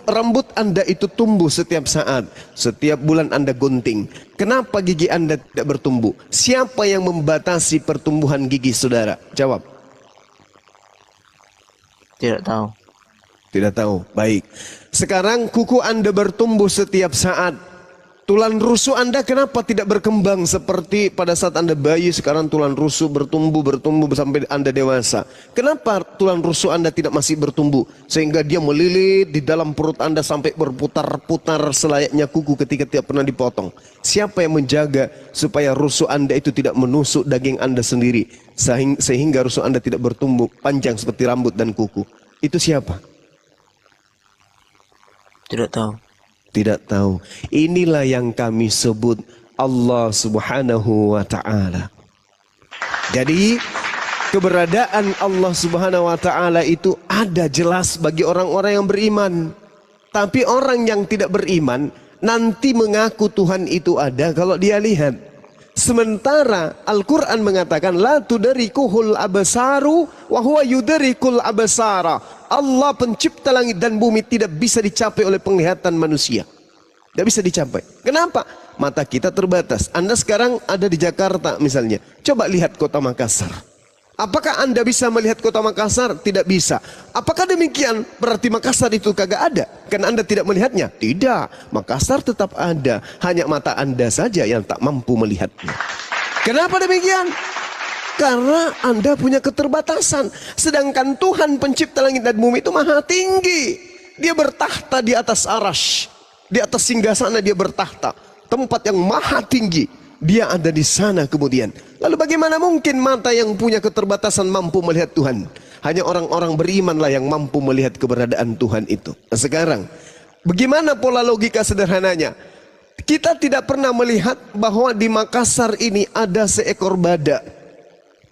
rambut Anda itu tumbuh setiap saat, setiap bulan Anda gunting. Kenapa gigi Anda tidak bertumbuh? Siapa yang membatasi pertumbuhan gigi saudara? Jawab. Tidak tahu. Tidak tahu. Baik. Sekarang kuku Anda bertumbuh setiap saat. Tulang rusuk Anda kenapa tidak berkembang seperti pada saat Anda bayi? Sekarang tulang rusuk bertumbuh sampai Anda dewasa. Kenapa tulang rusuk Anda tidak masih bertumbuh? Sehingga dia melilit di dalam perut Anda sampai berputar-putar selayaknya kuku ketika tidak pernah dipotong. Siapa yang menjaga supaya rusuk Anda itu tidak menusuk daging Anda sendiri? Sehingga rusuk Anda tidak bertumbuh panjang seperti rambut dan kuku. Itu siapa? Tidak tahu. Tidak tahu. Inilah yang kami sebut Allah Subhanahu wa Ta'ala. Jadi keberadaan Allah Subhanahu wa Ta'ala itu ada jelas bagi orang-orang yang beriman. Tapi orang yang tidak beriman nanti mengaku Tuhan itu ada kalau dia lihat. Sementara Al-Quran mengatakan la tudarikuhul absaru wa huwa yudarikul absara. Allah pencipta langit dan bumi tidak bisa dicapai oleh penglihatan manusia. Tidak bisa dicapai. Kenapa? Mata kita terbatas. Anda sekarang ada di Jakarta misalnya. Coba lihat kota Makassar. Apakah Anda bisa melihat kota Makassar? Tidak bisa. Apakah demikian berarti Makassar itu kagak ada? Karena Anda tidak melihatnya? Tidak. Makassar tetap ada. Hanya mata Anda saja yang tak mampu melihatnya. Kenapa demikian? Karena Anda punya keterbatasan. Sedangkan Tuhan pencipta langit dan bumi itu maha tinggi. Dia bertahta di atas arash. Di atas singgasana dia bertahta. Tempat yang maha tinggi. Dia ada di sana kemudian. Lalu bagaimana mungkin mata yang punya keterbatasan mampu melihat Tuhan? Hanya orang-orang berimanlah yang mampu melihat keberadaan Tuhan itu. Nah, sekarang, bagaimana pola logika sederhananya? Kita tidak pernah melihat bahwa di Makassar ini ada seekor badak.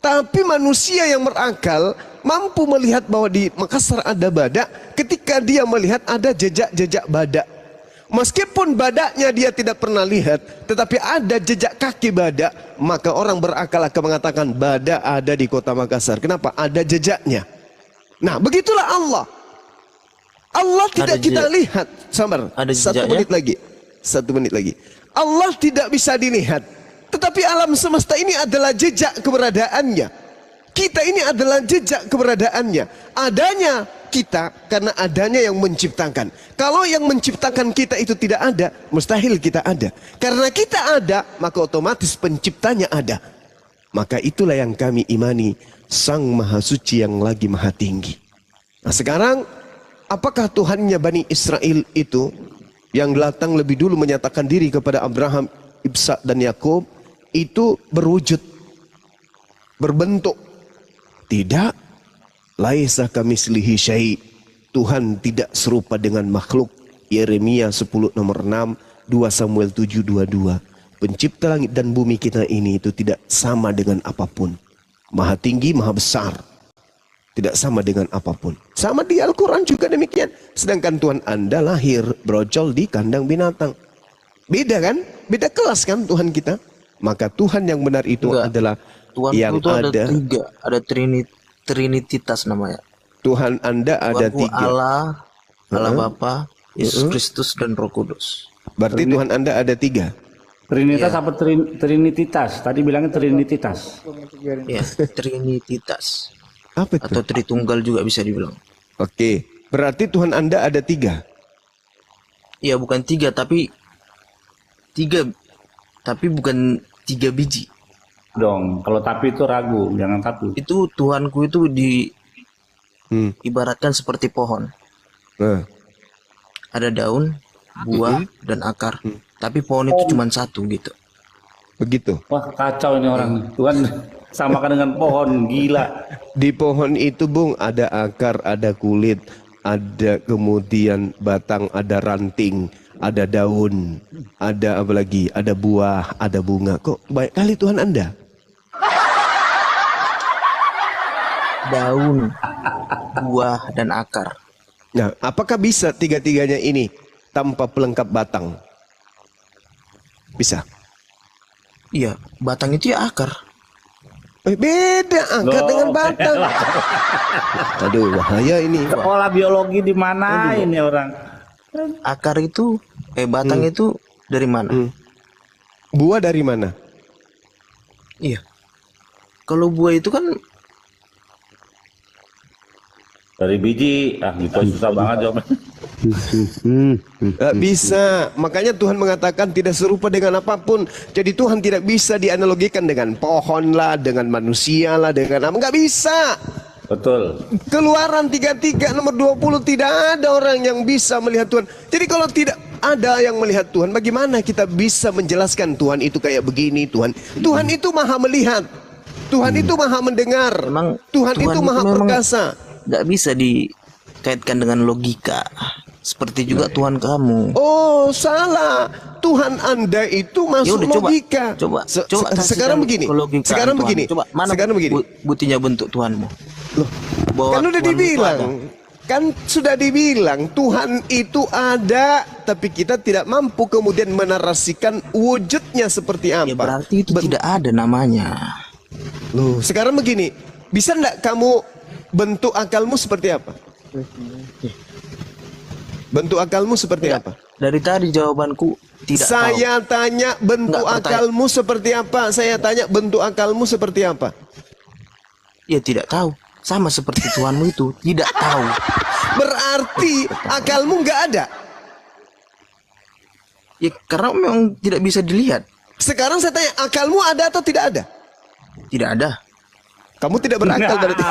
Tapi manusia yang berakal mampu melihat bahwa di Makassar ada badak ketika dia melihat ada jejak-jejak badak. Meskipun badaknya dia tidak pernah lihat, tetapi ada jejak kaki badak, maka orang berakal akan mengatakan badak ada di kota Makassar. Kenapa? Ada jejaknya. Nah, begitulah Allah. Allah tidak kita lihat. Sabar, satu menit lagi. Allah tidak bisa dilihat, tetapi alam semesta ini adalah jejak keberadaannya. Kita ini adalah jejak keberadaannya. Adanya kita karena adanya yang menciptakan. Kalau yang menciptakan kita itu tidak ada, mustahil kita ada. Karena kita ada, maka otomatis penciptanya ada. Maka itulah yang kami imani, Sang Maha Suci yang lagi Maha Tinggi. Nah sekarang, apakah Tuhannya Bani Israel itu yang datang lebih dulu menyatakan diri kepada Abraham, Ishak dan Yakub itu berwujud, berbentuk? Tidak. Laisa kamitslihi syai'. Tuhan tidak serupa dengan makhluk. Yeremia 10 nomor 6, 2 Samuel 7:22. Pencipta langit dan bumi kita ini itu tidak sama dengan apapun. Maha tinggi, maha besar. Tidak sama dengan apapun. Sama di Al-Quran juga demikian. Sedangkan Tuhan Anda lahir brojol di kandang binatang. Beda kan? Beda kelas kan Tuhan kita? Maka Tuhan yang benar itu adalah Tuhan yang itu ada ada tiga. Ada Trinititas namanya. Tuhan Anda ada Tuhanku tiga. Allah Bapa, Yesus Kristus dan Roh Kudus. Berarti Tuhan Anda ada tiga. Trinitas apa Trinititas? Tadi bilangnya Trinititas. Ya, Trinititas. Apa itu? Atau Tritunggal juga bisa dibilang. Oke, berarti Tuhan Anda ada tiga. Ya, bukan tiga, tapi bukan 3 biji. Dong, kalau tapi itu ragu, jangan satu. Itu Tuhanku itu ibaratkan seperti pohon. Ada daun, buah, dan akar. Tapi pohon itu cuma satu gitu. Begitu. Wah, kacau ini orang. Tuhan samakan dengan pohon, gila. Di pohon itu, Bung, ada akar, ada kulit, ada kemudian batang, ada ranting, ada daun, ada apa lagi? Ada buah, ada bunga. Kok banyak kali Tuhan Anda? Daun, buah, dan akar. Nah, apakah bisa tiga-tiganya ini tanpa pelengkap batang? Bisa. Iya, batang itu ya akar. Beda akar dengan batang. Aduh, bahaya ini. Sekolah biologi di mana ini orang? Akar itu, batang itu dari mana? Buah dari mana? Iya. Kalau buah itu kan dari biji. Gitu susah banget jawabnya. Bisa. Makanya Tuhan mengatakan tidak serupa dengan apapun. Jadi Tuhan tidak bisa dianalogikan dengan pohon lah, dengan manusia lah, dengan apa. Nggak bisa. Betul. Keluaran 33 nomor 20, tidak ada orang yang bisa melihat Tuhan. Jadi kalau tidak ada yang melihat Tuhan, bagaimana kita bisa menjelaskan Tuhan itu kayak begini? Tuhan itu maha melihat. Tuhan itu maha mendengar. Tuhan itu maha perkasa. Gak bisa dikaitkan dengan logika. Seperti juga Tuhan kamu. Oh, salah. Tuhan Anda itu masuk logika. Coba sekarang begini. Sekarang begini. Coba mana buktinya bentuk Tuhanmu? Loh, kan udah dibilang. Kan sudah dibilang Tuhan itu ada, tapi kita tidak mampu kemudian menarasikan wujudnya seperti apa. Ya berarti itu tidak ada namanya. Loh, sekarang begini. Bisa enggak kamu bentuk akalmu seperti apa? Bentuk akalmu seperti apa? Dari tadi jawabanku tidak Saya tanya bentuk akalmu seperti apa? Saya tanya bentuk akalmu seperti apa? Ya tidak tahu. Sama seperti Tuhanmu itu, tidak tahu. Berarti akalmu nggak ada? Ya karena memang tidak bisa dilihat. Sekarang saya tanya, akalmu ada atau tidak ada? Tidak ada. Kamu tidak berakal berarti.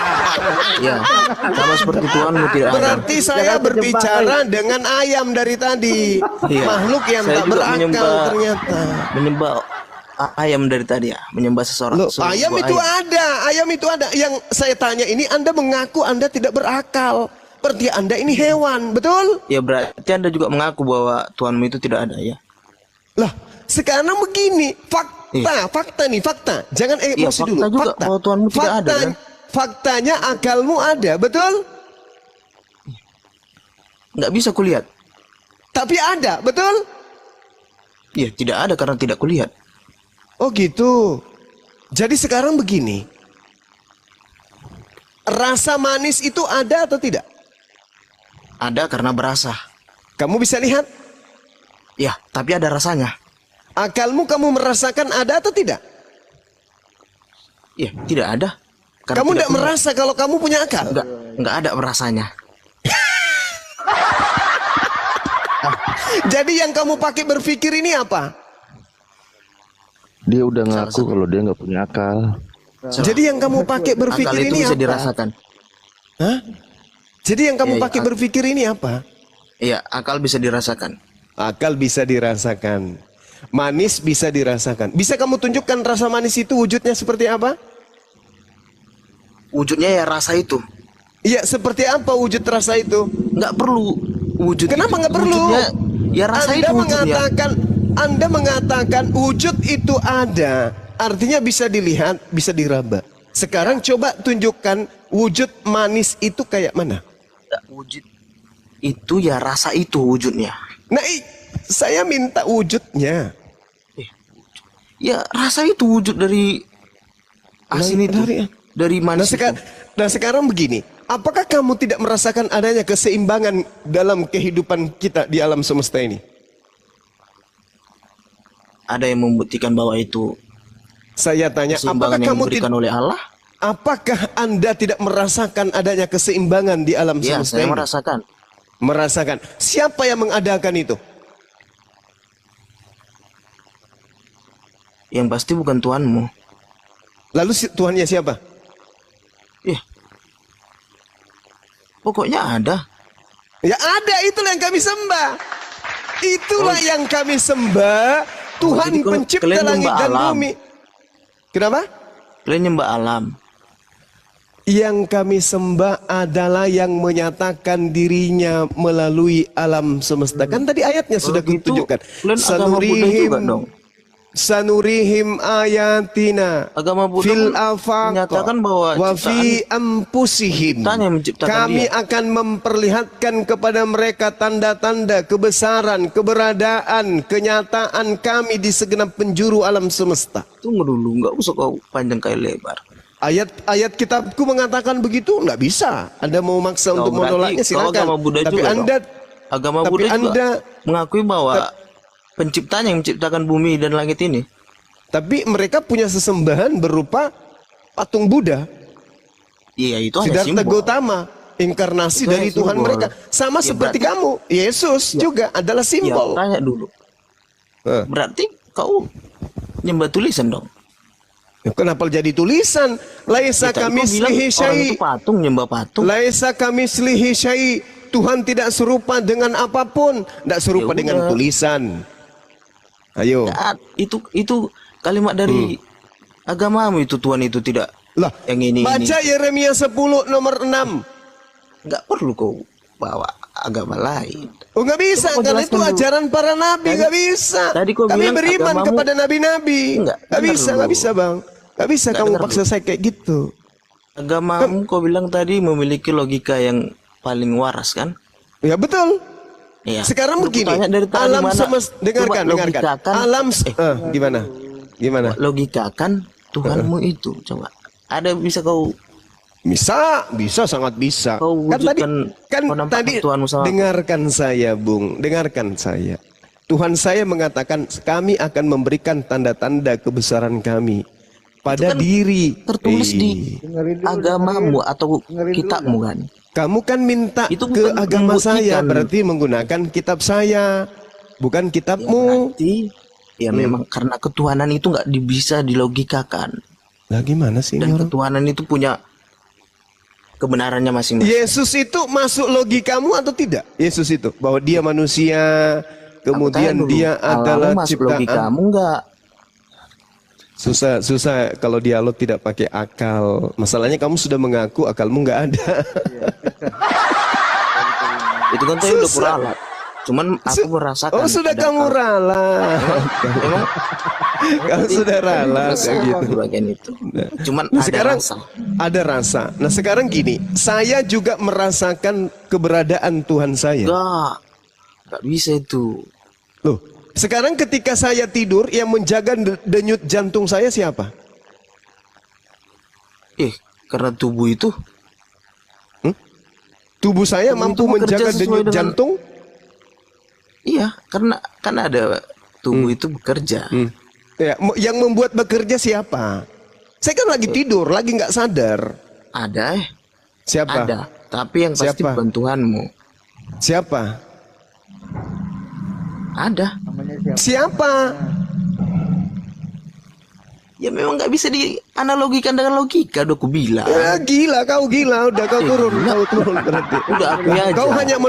Ya, sama seperti Tuhanmu tidak ada. Berarti saya berbicara dengan ayam dari tadi. Iya. Makhluk yang tak berakal ternyata. Menyembah ayam dari tadi ya, menyembah seseorang. Loh, ayam itu ada, ayam itu ada. Yang saya tanya ini Anda mengaku Anda tidak berakal. Berarti Anda ini hewan, betul? Ya berarti Anda juga mengaku bahwa Tuhanmu itu tidak ada ya. Lah, sekarang begini, fakta nih, fakta. Jangan emosi dulu. Fakta. Bahwa Tuhanmu tidak ada. Kan? Faktanya akalmu ada, betul? Nggak bisa kulihat. Tapi ada, betul? Ya, tidak ada karena tidak kulihat. Oh gitu. Jadi sekarang begini. Rasa manis itu ada atau tidak? Ada karena berasa. Kamu bisa lihat? Ya, tapi ada rasanya. Akalmu kamu merasakan ada atau tidak? Ya, tidak ada. Karena Kamu tidak punya. merasa kalau kamu punya akal? Enggak ada rasanya. Jadi yang kamu pakai berpikir ini apa? Dia udah ngaku kalau dia nggak punya akal. Jadi yang kamu pakai berpikir akal itu ini bisa apa? dirasakan. Hah? Jadi yang kamu Ya, pakai berpikir ini apa? Iya, akal bisa dirasakan. Akal bisa dirasakan. Manis bisa dirasakan. Bisa kamu tunjukkan rasa manis itu wujudnya seperti apa? Wujudnya ya rasa itu. Iya, seperti apa wujud rasa itu? Nggak perlu wujud. Kenapa nggak perlu? Wujudnya, ya rasa Anda itu wujudnya. Anda mengatakan wujud itu ada, artinya bisa dilihat, bisa diraba. Sekarang coba tunjukkan wujud manis itu kayak mana? Wujud itu ya rasa itu wujudnya. Nah, saya minta wujudnya. Ya rasa itu wujud dari asin itu. Dari manis. Nah sekarang begini, apakah kamu tidak merasakan adanya keseimbangan dalam kehidupan kita di alam semesta ini? Ada yang membuktikan bahwa itu. Saya tanya, apakah yang kamu diberikan oleh Allah? Apakah Anda tidak merasakan adanya keseimbangan di alam Ya, semesta saya ini? merasakan. Merasakan. Siapa yang mengadakan itu? Yang pasti bukan Tuhanmu. Lalu Tuhannya siapa? Pokoknya ada. Ya ada, itulah yang kami sembah. Itulah yang kami sembah. Tuhan pencipta langit dan bumi. Kenapa? Kalian nyembah alam. Yang kami sembah adalah yang menyatakan dirinya melalui alam semesta. Kan tadi ayatnya sudah kutunjukkan. Sanurihim ayatina fil afaq wa fi anfusihim. Kami akan memperlihatkan kepada mereka tanda-tanda kebesaran, keberadaan, kenyataan kami di segenap penjuru alam semesta. Tunggu dulu, nggak usah kau panjang kali lebar. Ayat kitabku mengatakan begitu, nggak bisa. Anda mau maksa untuk menolaknya silakan. Tapi agama Buddha juga mengakui bahwa penciptanya yang menciptakan bumi dan langit ini. Tapi mereka punya sesembahan berupa patung Buddha. Iya, itu hanya Siddhartha simbol. Gautama, inkarnasi Itu dari hanya Tuhan simbol. mereka. Sama Ya, seperti berarti- kamu. Yesus juga adalah simbol. Ya, tanya dulu. Berarti kau nyembah tulisan dong? Kenapa jadi tulisan? Laisa kami slihi syai. Patung, nyembah patung. Laisa kami slihi syai. Tuhan tidak serupa dengan apapun. Tidak serupa Ya dengan udah. tulisan. Ayo. Ya, itu kalimat dari agamamu itu, Tuhan itu tidak. Lah, yang ini. Baca Yeremia 10 nomor 6. Nggak perlu kau bawa agama lain. Oh nggak bisa, Coba karena itu jelaskan dulu. ajaran para nabi, nggak bisa. Tadi kau Kami bilang beriman agamamu- kepada nabi-nabi. Nggak bisa, nggak bisa bang. Nggak bisa Nggak kamu dengar paksa dulu. saya kayak gitu. Agamamu kau bilang tadi memiliki logika yang paling waras kan? Ya betul. Ya. Sekarang Aku begini, tanya dari tadi alam mana? semesta, dengarkan, Coba dengarkan. logikakan. Alam, gimana? Gimana? Logikakan Tuhanmu itu, coba. Ada bisa kau? Bisa, sangat bisa. Kau Kan tadi, wujudkan, tadi Tuhanmu sama. dengarkan saya, Bung, dengarkan saya. Tuhan saya mengatakan kami akan memberikan tanda-tanda kebesaran kami pada kan diri. tertulis di agamamu atau kitabmu kan? Kamu kan minta Itu ke bukan agama saya, membuktikan. berarti menggunakan kitab saya, bukan kitabmu. Ya memang karena ketuhanan itu nggak bisa dilogikakan. Nah gimana sih? Dan ketuhanan itu punya kebenarannya masing-masing. Yesus itu masuk logikamu atau tidak? Yesus itu bahwa dia manusia, kemudian dia adalah masuk ciptaan. logikamu nggak? Susah kalau dialog tidak pakai akal. Masalahnya kamu sudah mengaku akalmu nggak ada. Itu kan saya udah kuralat. Cuman aku merasakan. Oh sudah kamu ralat. Kamu sudah ralat gitu. Bagian itu. Cuman Nah, ada sekarang rasa. ada rasa. Nah sekarang gini, saya juga merasakan keberadaan Tuhan saya. Enggak. Gak bisa itu. Loh, sekarang ketika saya tidur, yang menjaga denyut jantung saya siapa? Karena tubuh itu. Tubuh saya mampu menjaga denyut jantung? Iya, karena kan ada tubuh itu bekerja. Ya, yang membuat bekerja siapa? Saya kan lagi tidur, lagi nggak sadar. Ada. Siapa? Ada, tapi yang pasti bantuanmu. Siapa? Ada. Siapa? Ya memang nggak bisa dianalogikan dengan logika, udah aku bilang. Ya, gila, kau gila, udah kau turun, berarti. Udah aku aja. Kau hanya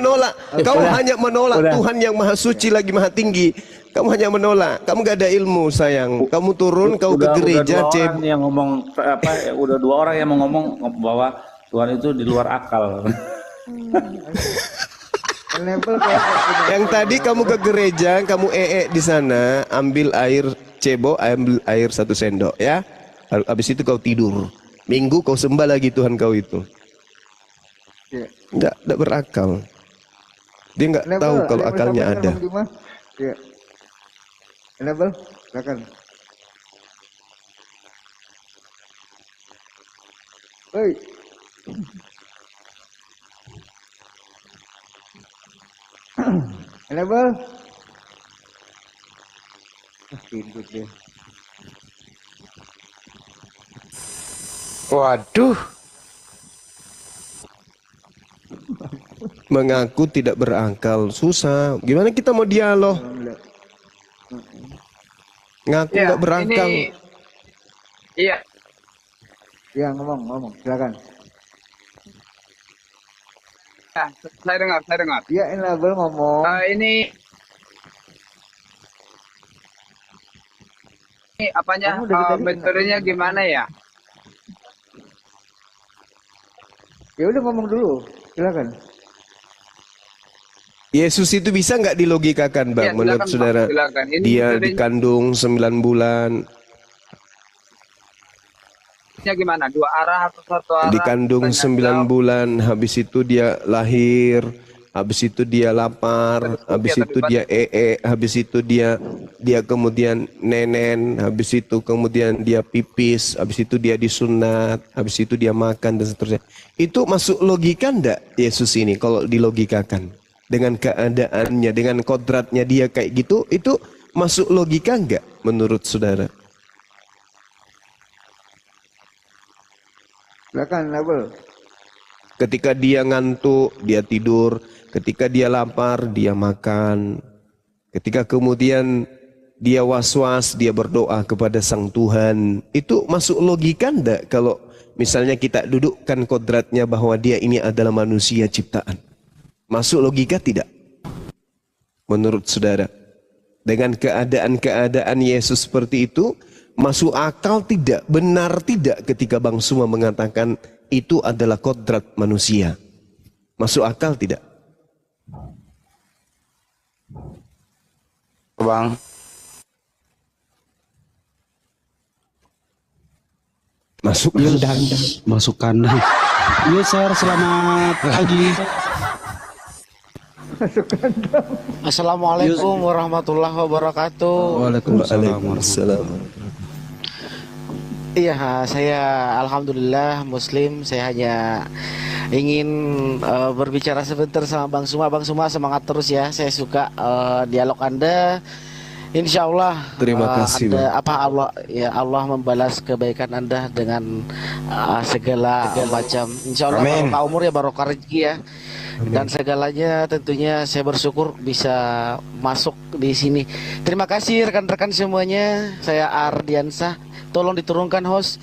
menolak Tuhan yang maha suci lagi maha tinggi. Kamu hanya menolak. Kamu gak ada ilmu, sayang. Kamu turun, kau ke gereja, udah yang ngomong udah 2 orang yang mau ngomong bahwa Tuhan itu di luar akal. Yang tadi kamu ke gereja, kamu di sana, ambil air cebo, ambil air 1 sendok, ya. Habis itu kau tidur. Minggu kau sembah lagi Tuhan kau itu. Enggak berakal. Dia nggak tahu kalau akalnya ada. Ya. Enable, silakan. Hoi. Enable. Tidur deh. Waduh. Mengaku tidak berakal, susah. Gimana kita mau dialog? Ngaku nggak berakal. Iya. Ya, ngomong, silakan. Ya, saya dengar. Iya, Enable ngomong. Ini apanya, metodenya gimana ya? Ya udah ngomong dulu, silakan. Yesus itu bisa nggak dilogikakan, Bang, Ya, menurut silakan, saudara? Bang, silakan. Ini Dia metodenya dikandung 9 bulan, gimana? 2 arah atau 1 arah? dikandung 9 bulan, habis itu dia lahir, habis itu dia lapar, habis itu dia habis itu dia kemudian nenen, habis itu kemudian dia pipis, habis itu dia disunat, habis itu dia makan dan seterusnya. Itu masuk logika ndak Yesus ini kalau dilogikakan? Dengan keadaannya, dengan kodratnya dia kayak gitu, itu masuk logika nggak menurut saudara? Silakan, Enable. Ketika dia ngantuk, dia tidur. Ketika dia lapar, dia makan. Ketika kemudian dia was-was, dia berdoa kepada Sang Tuhan. Itu masuk logika ndak kalau misalnya kita dudukkan kodratnya bahwa dia ini adalah manusia ciptaan? Masuk logika tidak? Menurut saudara, dengan keadaan-keadaan Yesus seperti itu, masuk akal tidak? Benar tidak ketika Bang Suma mengatakan itu adalah kodrat manusia? Masuk akal tidak? Bang. Masuk kandang. Masuk kandang. Iya, Sir, selamat pagi. Assalamualaikum warahmatullahi wabarakatuh. Waalaikumsalam. Iya, saya alhamdulillah Muslim. Saya hanya ingin berbicara sebentar sama Bang Suma. Bang Suma, semangat terus ya. Saya suka dialog Anda. Insya Allah. Terima kasih. Allah membalas kebaikan Anda dengan segala macam. Insya Allah barokah umur ya, barokah rezeki ya. Dan segalanya tentunya saya bersyukur bisa masuk di sini. Terima kasih rekan-rekan semuanya. Saya Ardiansah. Tolong diturunkan host.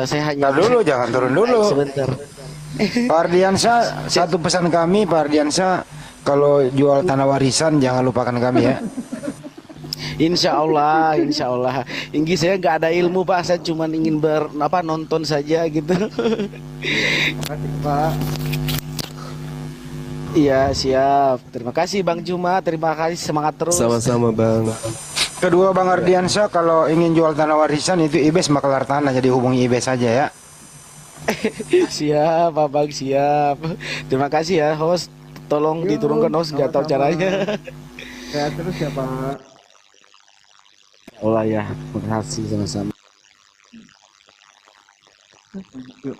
Saya hanya dulu, jangan turun dulu. Sebentar. Pak Ardiansah, satu pesan kami, Pak Ardiansah, kalau jual tanah warisan jangan lupakan kami ya. Insya Allah. Inggi saya nggak ada ilmu Pak, saya cuma ingin nonton saja gitu. Terima kasih Pak. Iya siap. Terima kasih Bang Juma. Terima kasih, semangat terus. Sama-sama Bang. Kedua Bang Ardiansah, kalau ingin jual tanah warisan itu Ibes Makelar Tanah, jadi hubungi Ibes saja ya. Siap Pak Bang, siap. Terima kasih ya host. Tolong diturunkan Os, nggak tahu caranya. Sehat terus ya Pak. Allah ya, terima kasih sama-sama. Yuk.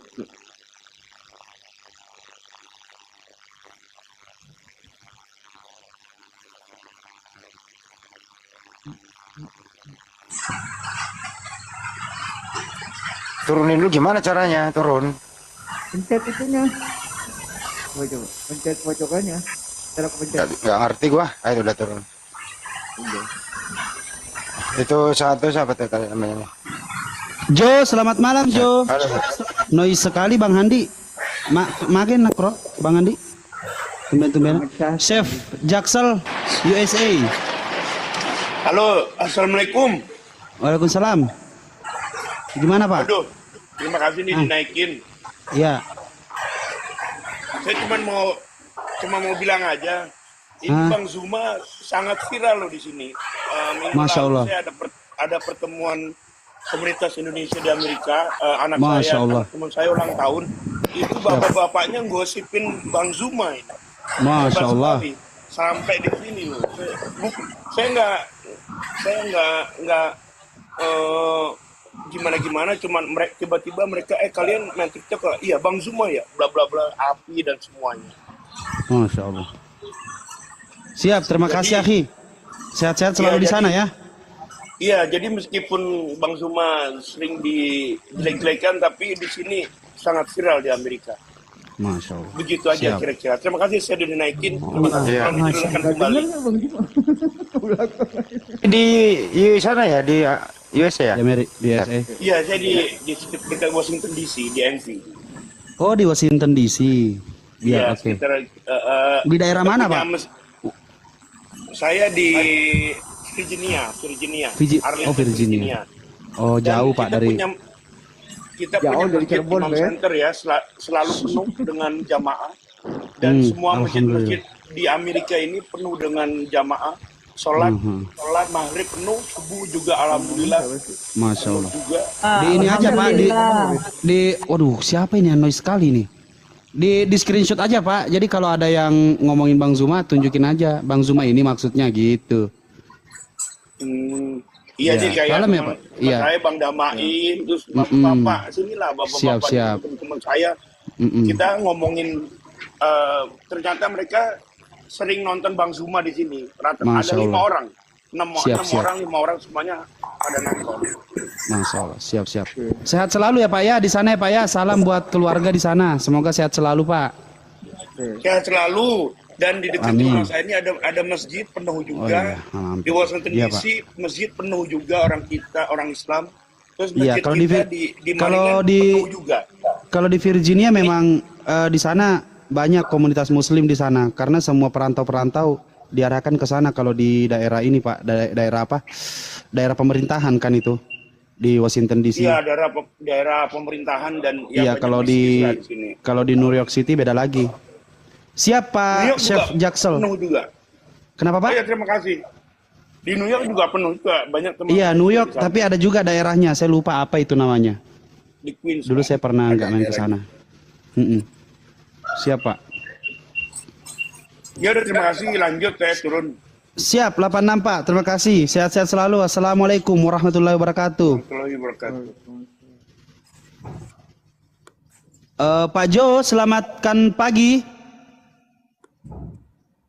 Turunin dulu gimana caranya? Turun. Pencet itunya. Coba. Pencet pojokannya. Cara pencet. Nggak ngerti gua. Ayo udah turun. Itu satu siapa tadi namanya? Jo, selamat malam Jo. Halo. Noise sekali Bang Handi. Makin nak bro, Bang Handi. Tumben-tumben. Chef Jaksel USA. Halo, assalamualaikum. Waalaikumsalam. Gimana Pak? Aduh, terima kasih nih dinaikin. Iya. Saya cuma mau bilang aja, ini Bang Zuma sangat viral loh di sini. Masya Allah. Saya ada pertemuan komunitas Indonesia di Amerika. Anak Masya Allah. teman saya ulang tahun, itu bapak-bapaknya gosipin Bang Zuma ini. Masya Allah. Sampai di sini loh. Saya nggak gimana cuman mereka tiba-tiba mereka kalian main TikTok iya Bang Zuma ya bla bla bla api dan semuanya. Masya Allah. Siap, terima kasih Akhi. Sehat-sehat selalu di sana ya. Iya, jadi meskipun Bang Zuma sering dijelek-jelekan tapi di sini sangat viral di Amerika. Masya Allah. Begitu aja kira-kira. Terima kasih saya udah dinaikin. Terima kasih diturunkan kembali. Di sana ya, di USA ya? Di USA. Iya, saya di dekat Washington DC, di NV. Oh, di Washington DC. Iya, oke. Di daerah mana, Pak? Saya di Virginia. Virginia. Oh, jauh Pak dari. Kita punya masjid Imam Center ya, selalu penuh dengan jamaah. Dan semua masjid-masjid di Amerika ini penuh dengan jamaah. Sholat maghrib penuh, subuh juga alhamdulillah. Masya Allah. Juga. Di ini aja Pak, waduh siapa ini yang noise sekali nih. Di screenshot aja Pak. Jadi kalau ada yang ngomongin Bang Zuma, tunjukin aja Bang Zuma ini maksudnya gitu. Iya, jadi kayak ya, Pak? Iya. Saya Bang Damain, terus bapak-bapak sinilah bapak-bapak teman-teman saya. Kita ngomongin ternyata mereka sering nonton Bang Zuma di sini. Ada 5 orang, 6 orang semuanya ada nonton. Masya Allah, siap. Sehat selalu ya Pak ya di sana ya Pak ya. Salam buat keluarga di sana. Semoga sehat selalu Pak. Sehat selalu. Dan di dekat rumah saya ini ada masjid penuh juga. Di Washington DC masjid penuh juga orang Islam. Terus masjid di Maryland penuh juga. Kalau di Virginia memang di sana banyak komunitas Muslim di sana karena semua perantau-perantau diarahkan ke sana. Kalau di daerah ini Pak, daerah apa? Daerah pemerintahan kan itu di Washington DC. Iya, daerah pemerintahan dan iya kalau di New York City beda lagi. Siapa Chef Jaksel? Penuh juga. Kenapa Pak? Iya, terima kasih. Di New York juga penuh juga, banyak teman. Iya, New York, tapi ada juga daerahnya. Saya lupa apa itu namanya. Di Queens. Dulu saya pernah nggak main ke sana. Siapa? Ya udah, terima kasih. Lanjut, saya turun. Siap, 86 Pak. Terima kasih. Sehat-sehat selalu. Assalamualaikum warahmatullahi wabarakatuh. Warahmatullahi wabarakatuh. Pak Jo, selamatkan pagi.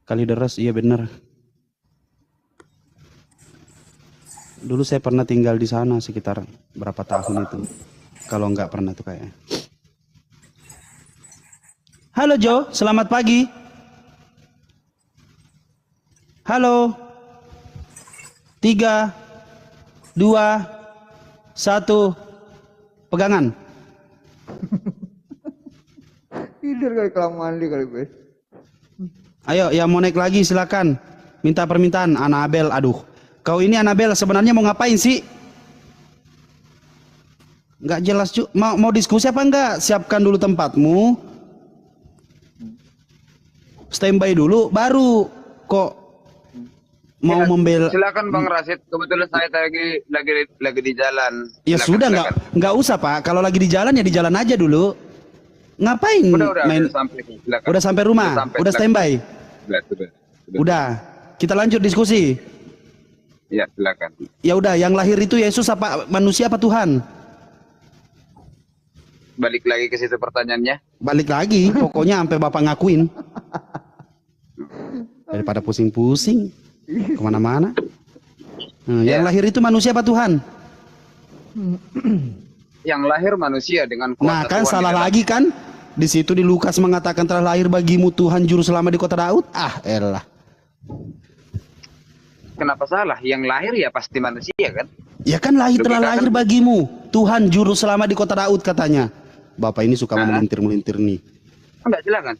Kali deres, iya benar. Dulu saya pernah tinggal di sana sekitar berapa tahun itu. Kalau nggak pernah tuh kayaknya. Halo Jo, selamat pagi. Halo. 3, 2, 1. Pegangan. Tidur kali kelam mandi kali guys. Ayo, yang mau naik lagi silakan. Minta permintaan, Anabel. Aduh, kau ini Anabel sebenarnya mau ngapain sih? Nggak jelas cu. Mau diskusi apa enggak? Siapkan dulu tempatmu. Standby dulu, baru kok mau membela. Silakan Bang Rasid. Kebetulan saya lagi di jalan. Ya silakan, sudah, nggak usah Pak. Kalau lagi di jalan ya di jalan aja dulu. Ngapain main? Udah sampai rumah, udah standby. Udah, kita lanjut diskusi. Ya, silakan. Ya udah, yang lahir itu Yesus apa manusia apa Tuhan? Balik lagi ke situ pertanyaannya. Balik lagi, pokoknya sampai Bapak ngakuin. Daripada pusing-pusing kemana-mana. Nah, yang lahir itu manusia apa Tuhan? Yang lahir manusia dengan kuasa. Nah kan Tuhan salah lagi kan? Di situ di Lukas mengatakan telah lahir bagimu Tuhan juru selamat di kota Daud. Ah elah. Kenapa salah? Yang lahir ya pasti manusia kan? Ya kan telah lahir bagimu Tuhan juru selamat di kota Daud katanya. Bapak ini suka melintir-melintir nih. Enggak, silakan.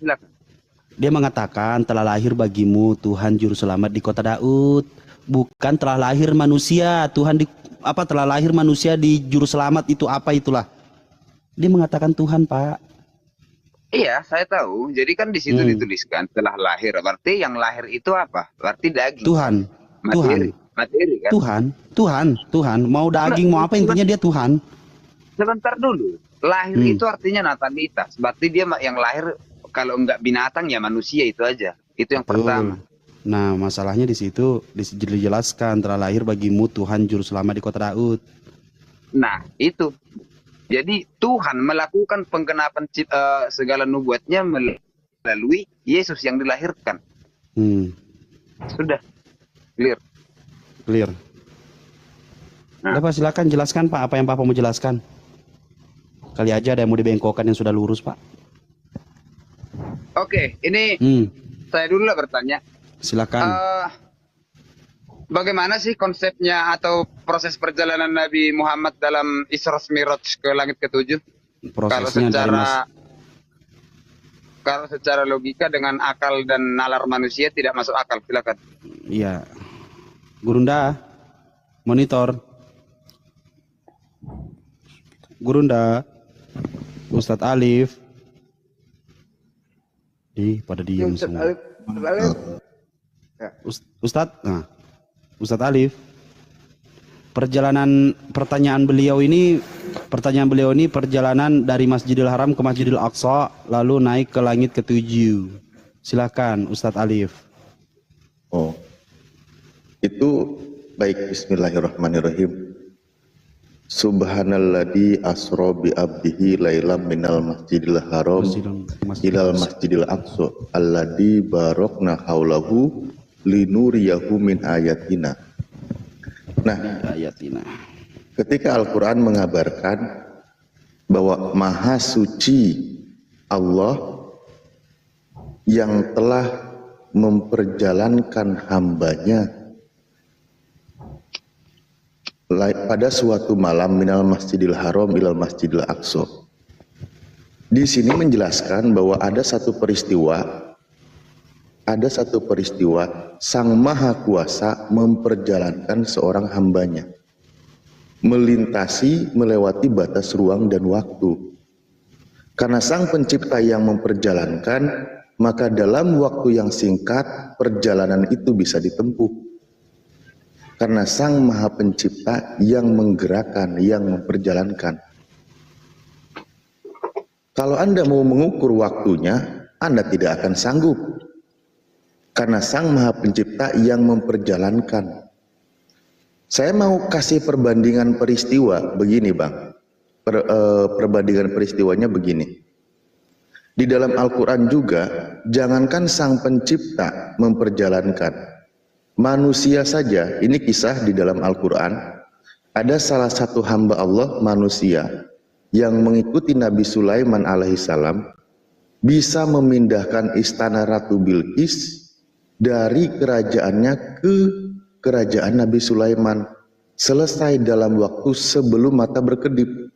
Dia mengatakan telah lahir bagimu Tuhan juru selamat di kota Daud. Bukan telah lahir manusia Tuhan di telah lahir manusia di juru selamat itu apa itulah. Dia mengatakan Tuhan, Pak. Iya, saya tahu. Jadi kan di situ dituliskan telah lahir. Berarti yang lahir itu apa? Berarti daging. Tuhan. Materi kan? Tuhan. Mau daging mau apa intinya dia Tuhan. Sebentar dulu. Lahir itu artinya natalitas. Berarti dia yang lahir kalau enggak binatang ya manusia itu aja. Itu yang pertama. Nah, masalahnya di situ dijelaskan telah lahir bagimu Tuhan juru selamat di kota Daud. Nah, itu. Jadi Tuhan melakukan penggenapan segala nubuatnya melalui Yesus yang dilahirkan. Sudah. Clear. Nah. Pak, silakan jelaskan Pak apa yang Bapak mau jelaskan. Kali aja ada yang mau dibengkokkan yang sudah lurus, Pak. Oke, ini saya dulu lah bertanya. Silakan. Bagaimana sih konsepnya atau proses perjalanan Nabi Muhammad dalam Isra Mi'raj ke langit ke-7? Kalau secara logika dengan akal dan nalar manusia tidak masuk akal. Silakan. Iya. Gurunda, monitor. Gurunda, Ustadz Alif. Pada diem semua. Ustadz Alif, pertanyaan beliau ini perjalanan dari Masjidil Haram ke Masjidil Aqsa lalu naik ke langit ke-7. Silakan Ustadz Alif. Oh, itu baik. Bismillahirrahmanirrahim. Subhanalladzi asra bi abdihi lailam minal masjidil haram ilal masjidil aqsa alladzi barakna haulahu linuriyahu min ayatina. Nah, ketika Al-Quran mengabarkan bahwa Maha Suci Allah yang telah memperjalankan hambanya pada suatu malam minal masjidil haram ilal masjidil aqsa. Di sini menjelaskan bahwa ada satu peristiwa Sang Maha Kuasa memperjalankan seorang hambanya melewati batas ruang dan waktu. Karena Sang Pencipta yang memperjalankan, maka dalam waktu yang singkat perjalanan itu bisa ditempuh. Karena Sang Maha Pencipta yang menggerakkan, yang memperjalankan. Kalau Anda mau mengukur waktunya, Anda tidak akan sanggup. Karena Sang Maha Pencipta yang memperjalankan. Saya mau kasih perbandingan peristiwa begini, Bang. Perbandingan peristiwanya begini. Di dalam Al-Quran juga, jangankan Sang Pencipta memperjalankan. Manusia saja, ini kisah di dalam Al-Quran, ada salah satu hamba Allah manusia yang mengikuti Nabi Sulaiman alaihissalam bisa memindahkan istana Ratu Bilqis dari kerajaannya ke kerajaan Nabi Sulaiman selesai dalam waktu sebelum mata berkedip.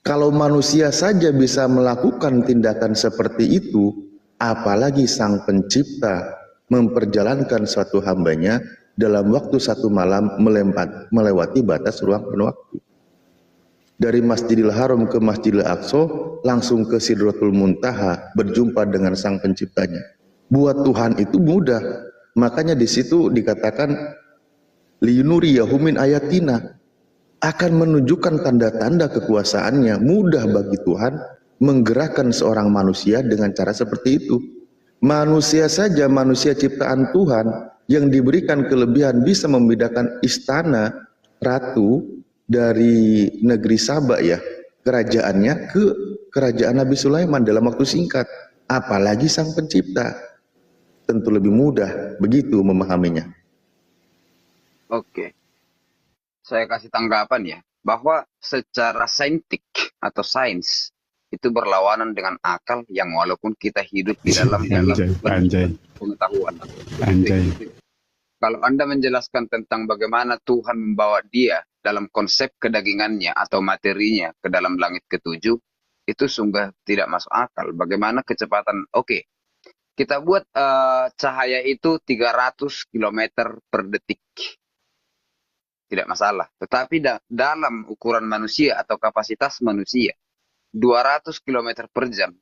Kalau manusia saja bisa melakukan tindakan seperti itu, apalagi Sang Pencipta memperjalankan suatu hambanya dalam waktu satu malam melewati batas ruang dan waktu. Dari Masjidil Haram ke Masjidil Aqsa langsung ke Sidratul Muntaha berjumpa dengan Sang Penciptanya. Buat Tuhan itu mudah. Makanya di situ dikatakan linuriyahu min ayatina, akan menunjukkan tanda-tanda kekuasaannya. Mudah bagi Tuhan menggerakkan seorang manusia dengan cara seperti itu. Manusia saja, manusia ciptaan Tuhan yang diberikan kelebihan bisa membedakan istana ratu dari negeri Saba ya, kerajaannya ke kerajaan Nabi Sulaiman dalam waktu singkat. Apalagi sang pencipta, tentu lebih mudah begitu memahaminya. Oke, saya kasih tanggapan ya, bahwa secara saintik atau sains itu berlawanan dengan akal yang walaupun kita hidup di dalam pengetahuan. Kalau Anda menjelaskan tentang bagaimana Tuhan membawa dia dalam konsep kedagingannya atau materinya ke dalam langit ketujuh, itu sungguh tidak masuk akal. Bagaimana kecepatan, oke, kita buat cahaya itu 300 km per detik. Tidak masalah. Tetapi dalam ukuran manusia atau kapasitas manusia, 200 km per jam,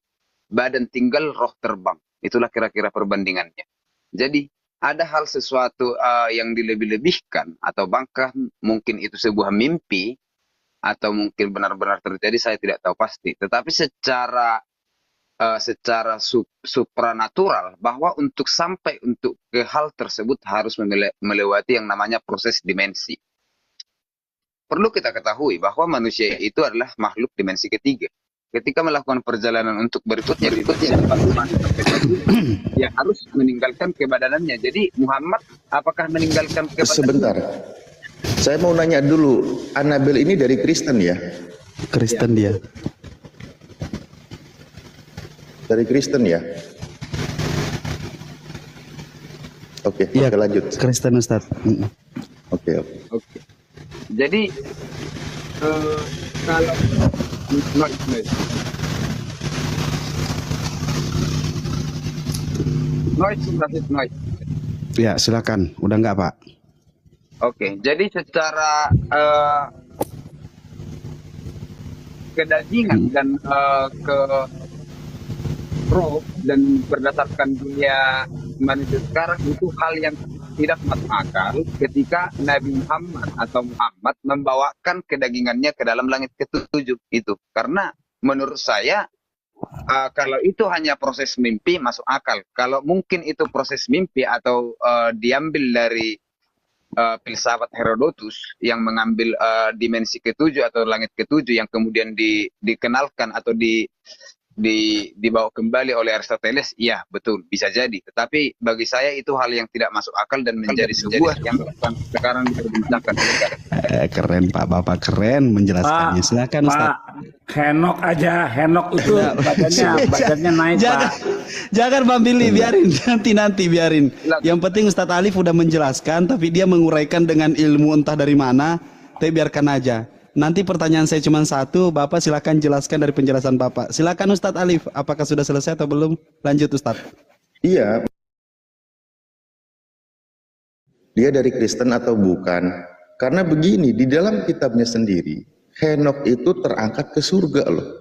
badan tinggal, roh terbang. Itulah kira-kira perbandingannya. Jadi, ada hal sesuatu yang dilebih-lebihkan, atau bahkan mungkin itu sebuah mimpi, atau mungkin benar-benar terjadi, saya tidak tahu pasti. Tetapi secara supranatural, bahwa untuk sampai untuk ke hal tersebut harus melewati yang namanya proses dimensi. Perlu kita ketahui bahwa manusia itu adalah makhluk dimensi ketiga. Ketika melakukan perjalanan untuk berikutnya ya harus meninggalkan kebadanannya. Jadi Muhammad apakah meninggalkan kebadanannya? Sebentar. Saya mau nanya dulu, Anabel ini dari Kristen ya? Kristen dia. Dari Kristen ya? Oke, ya, oke, lanjut. Kristen Ustaz. Oke. Jadi kalau noise. Ya, silakan. Udah enggak, Pak? Oke, jadi secara kedagingan dan ke roh dan berdasarkan dunia manusia sekarang itu hal yang tidak masuk akal ketika Nabi Muhammad atau Muhammad membawakan kedagingannya ke dalam langit ketujuh itu. Karena menurut saya kalau itu hanya proses mimpi masuk akal. Kalau mungkin itu proses mimpi atau diambil dari filsafat Herodotus yang mengambil dimensi ketujuh atau langit ketujuh yang kemudian dikenalkan atau dibawa kembali oleh Aristoteles, ya betul bisa jadi. Tetapi bagi saya itu hal yang tidak masuk akal dan menjadi sebuah yang sekarang diperbincangkan. Keren Pak, Bapak keren menjelaskannya. Silakan Ustaz. Pak, Henok aja, Henok itu badannya naik Pak. Jangan Bang Billy, biarin nanti biarin. Yang penting Ustadz Alif udah menjelaskan, tapi dia menguraikan dengan ilmu entah dari mana. Tapi biarkan aja. Nanti pertanyaan saya cuma satu, Bapak silakan jelaskan dari penjelasan Bapak. Silakan Ustadz Alif, apakah sudah selesai atau belum? Lanjut Ustadz. Iya. Dia dari Kristen atau bukan? Karena begini, di dalam kitabnya sendiri, Henok itu terangkat ke surga loh.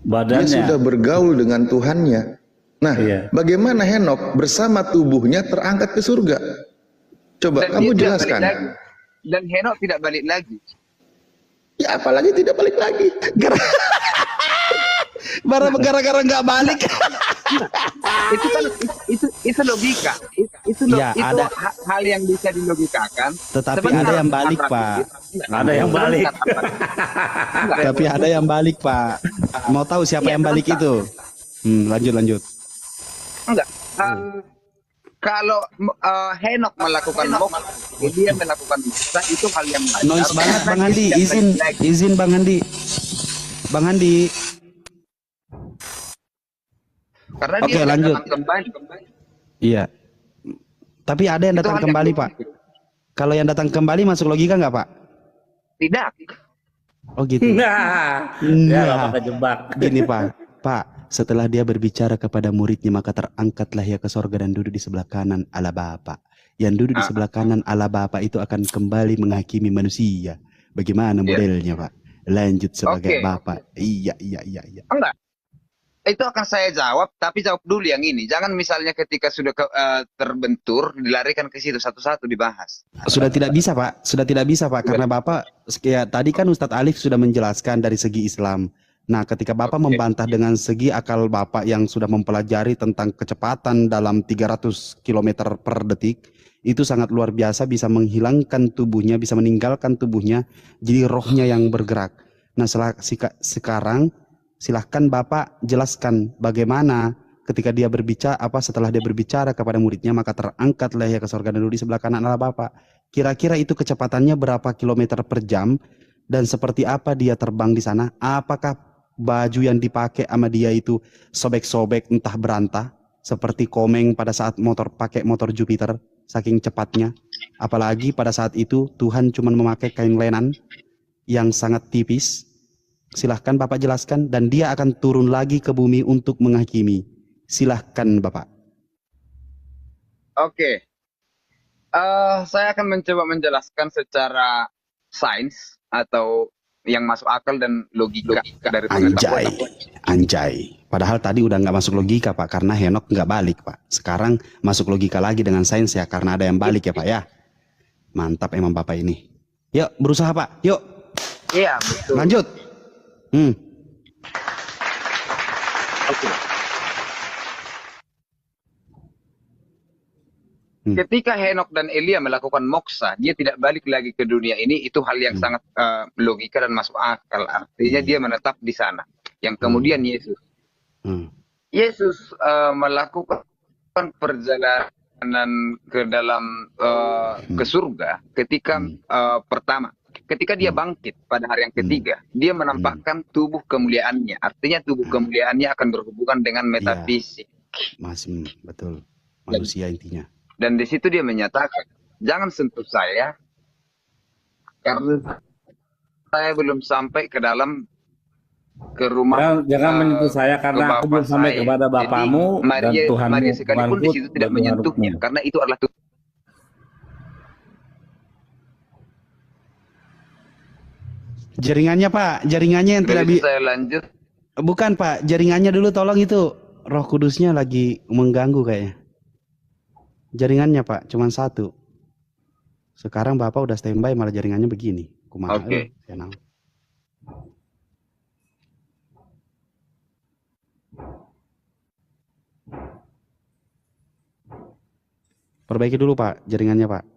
Badannya. Dia sudah bergaul dengan Tuhannya. Nah, bagaimana Henok bersama tubuhnya terangkat ke surga? Coba Dan kamu jelaskan. Dan Henok tidak balik lagi. Ya apalagi tidak balik lagi. Gara-gara nggak balik. Itu kan itu logika. Itu hal yang bisa dilogikakan. Tetapi ada yang balik Pak. Ada yang balik. Tapi ada yang balik Pak. Mau tahu siapa yang balik itu? Lanjut. Enggak. Kalau Henok melakukan dia melakukan mukjizat itu hal yang baik. Noise banget Bang Andi, izin Bang Andi. Bang Andi. Karena Oke, dia lanjut. Kembali. Iya. Tapi ada yang datang kembali Pak. Kalau yang datang kembali masuk logika nggak Pak? Tidak. Oh gitu. Nah, kejebak. Gini Pak. Setelah dia berbicara kepada muridnya, maka terangkatlah ia ke sorga dan duduk di sebelah kanan Allah Bapa. Yang duduk di sebelah kanan Allah Bapa itu akan kembali menghakimi manusia. Bagaimana modelnya Pak? Lanjut sebagai Bapak. Iya. Enggak. Itu akan saya jawab, tapi jawab dulu yang ini. Jangan misalnya ketika sudah terbentur, dilarikan ke situ satu-satu dibahas. Sudah tidak bisa Pak, karena Bapak ya, tadi kan Ustadz Alif sudah menjelaskan dari segi Islam. Nah, ketika Bapak membantah dengan segi akal Bapak yang sudah mempelajari tentang kecepatan dalam 300 km per detik, itu sangat luar biasa, bisa menghilangkan tubuhnya, bisa meninggalkan tubuhnya, jadi rohnya yang bergerak. Nah, sekarang silahkan Bapak jelaskan bagaimana ketika dia berbicara, setelah dia berbicara kepada muridnya, maka terangkat leher ke surga dan duduk di sebelah kanan Allah Bapak. Kira-kira itu kecepatannya berapa kilometer per jam, dan seperti apa dia terbang di sana? Apakah baju yang dipakai sama dia itu sobek-sobek entah berantah seperti Komeng pada saat pakai motor Jupiter saking cepatnya? Apalagi pada saat itu Tuhan cuma memakai kain lenan yang sangat tipis. Silahkan Bapak jelaskan, dan dia akan turun lagi ke bumi untuk menghakimi. Silahkan Bapak. Oke. Saya akan mencoba menjelaskan secara sains atau yang masuk akal dan logika dari pengetahuan. Anjay. Padahal tadi udah nggak masuk logika Pak, karena Henok nggak balik Pak. Sekarang masuk logika lagi dengan sains ya, karena ada yang balik ya Pak ya. Mantap emang Bapak ini. Yuk berusaha Pak, yuk. Iya betul. Lanjut. Oke. Ketika Henok dan Elia melakukan moksa, dia tidak balik lagi ke dunia ini. Itu hal yang sangat logika dan masuk akal. Artinya dia menetap di sana. Yang kemudian Yesus melakukan perjalanan ke dalam ke surga ketika pertama. Ketika dia bangkit pada hari yang ketiga, dia menampakkan tubuh kemuliaannya. Artinya tubuh kemuliaannya akan berhubungan dengan metafisik. Masih betul. Manusia intinya. Dan di situ dia menyatakan, jangan sentuh saya, karena saya belum sampai ke dalam ke rumah. Jangan menyentuh saya karena aku belum sampai kepada Bapamu dan Tuhanmu. Maria sekalipun di situ tidak menyentuhnya, karena itu adalah Tuhan. Jaringannya Pak, jaringannya yang tidak bisa. Saya lanjut. Bukan Pak, jaringannya dulu tolong, itu Roh Kudusnya lagi mengganggu kayaknya. Jaringannya Pak, cuman satu. Sekarang Bapak udah standby malah jaringannya begini. Kumaha? Oke. Perbaiki dulu Pak, jaringannya Pak.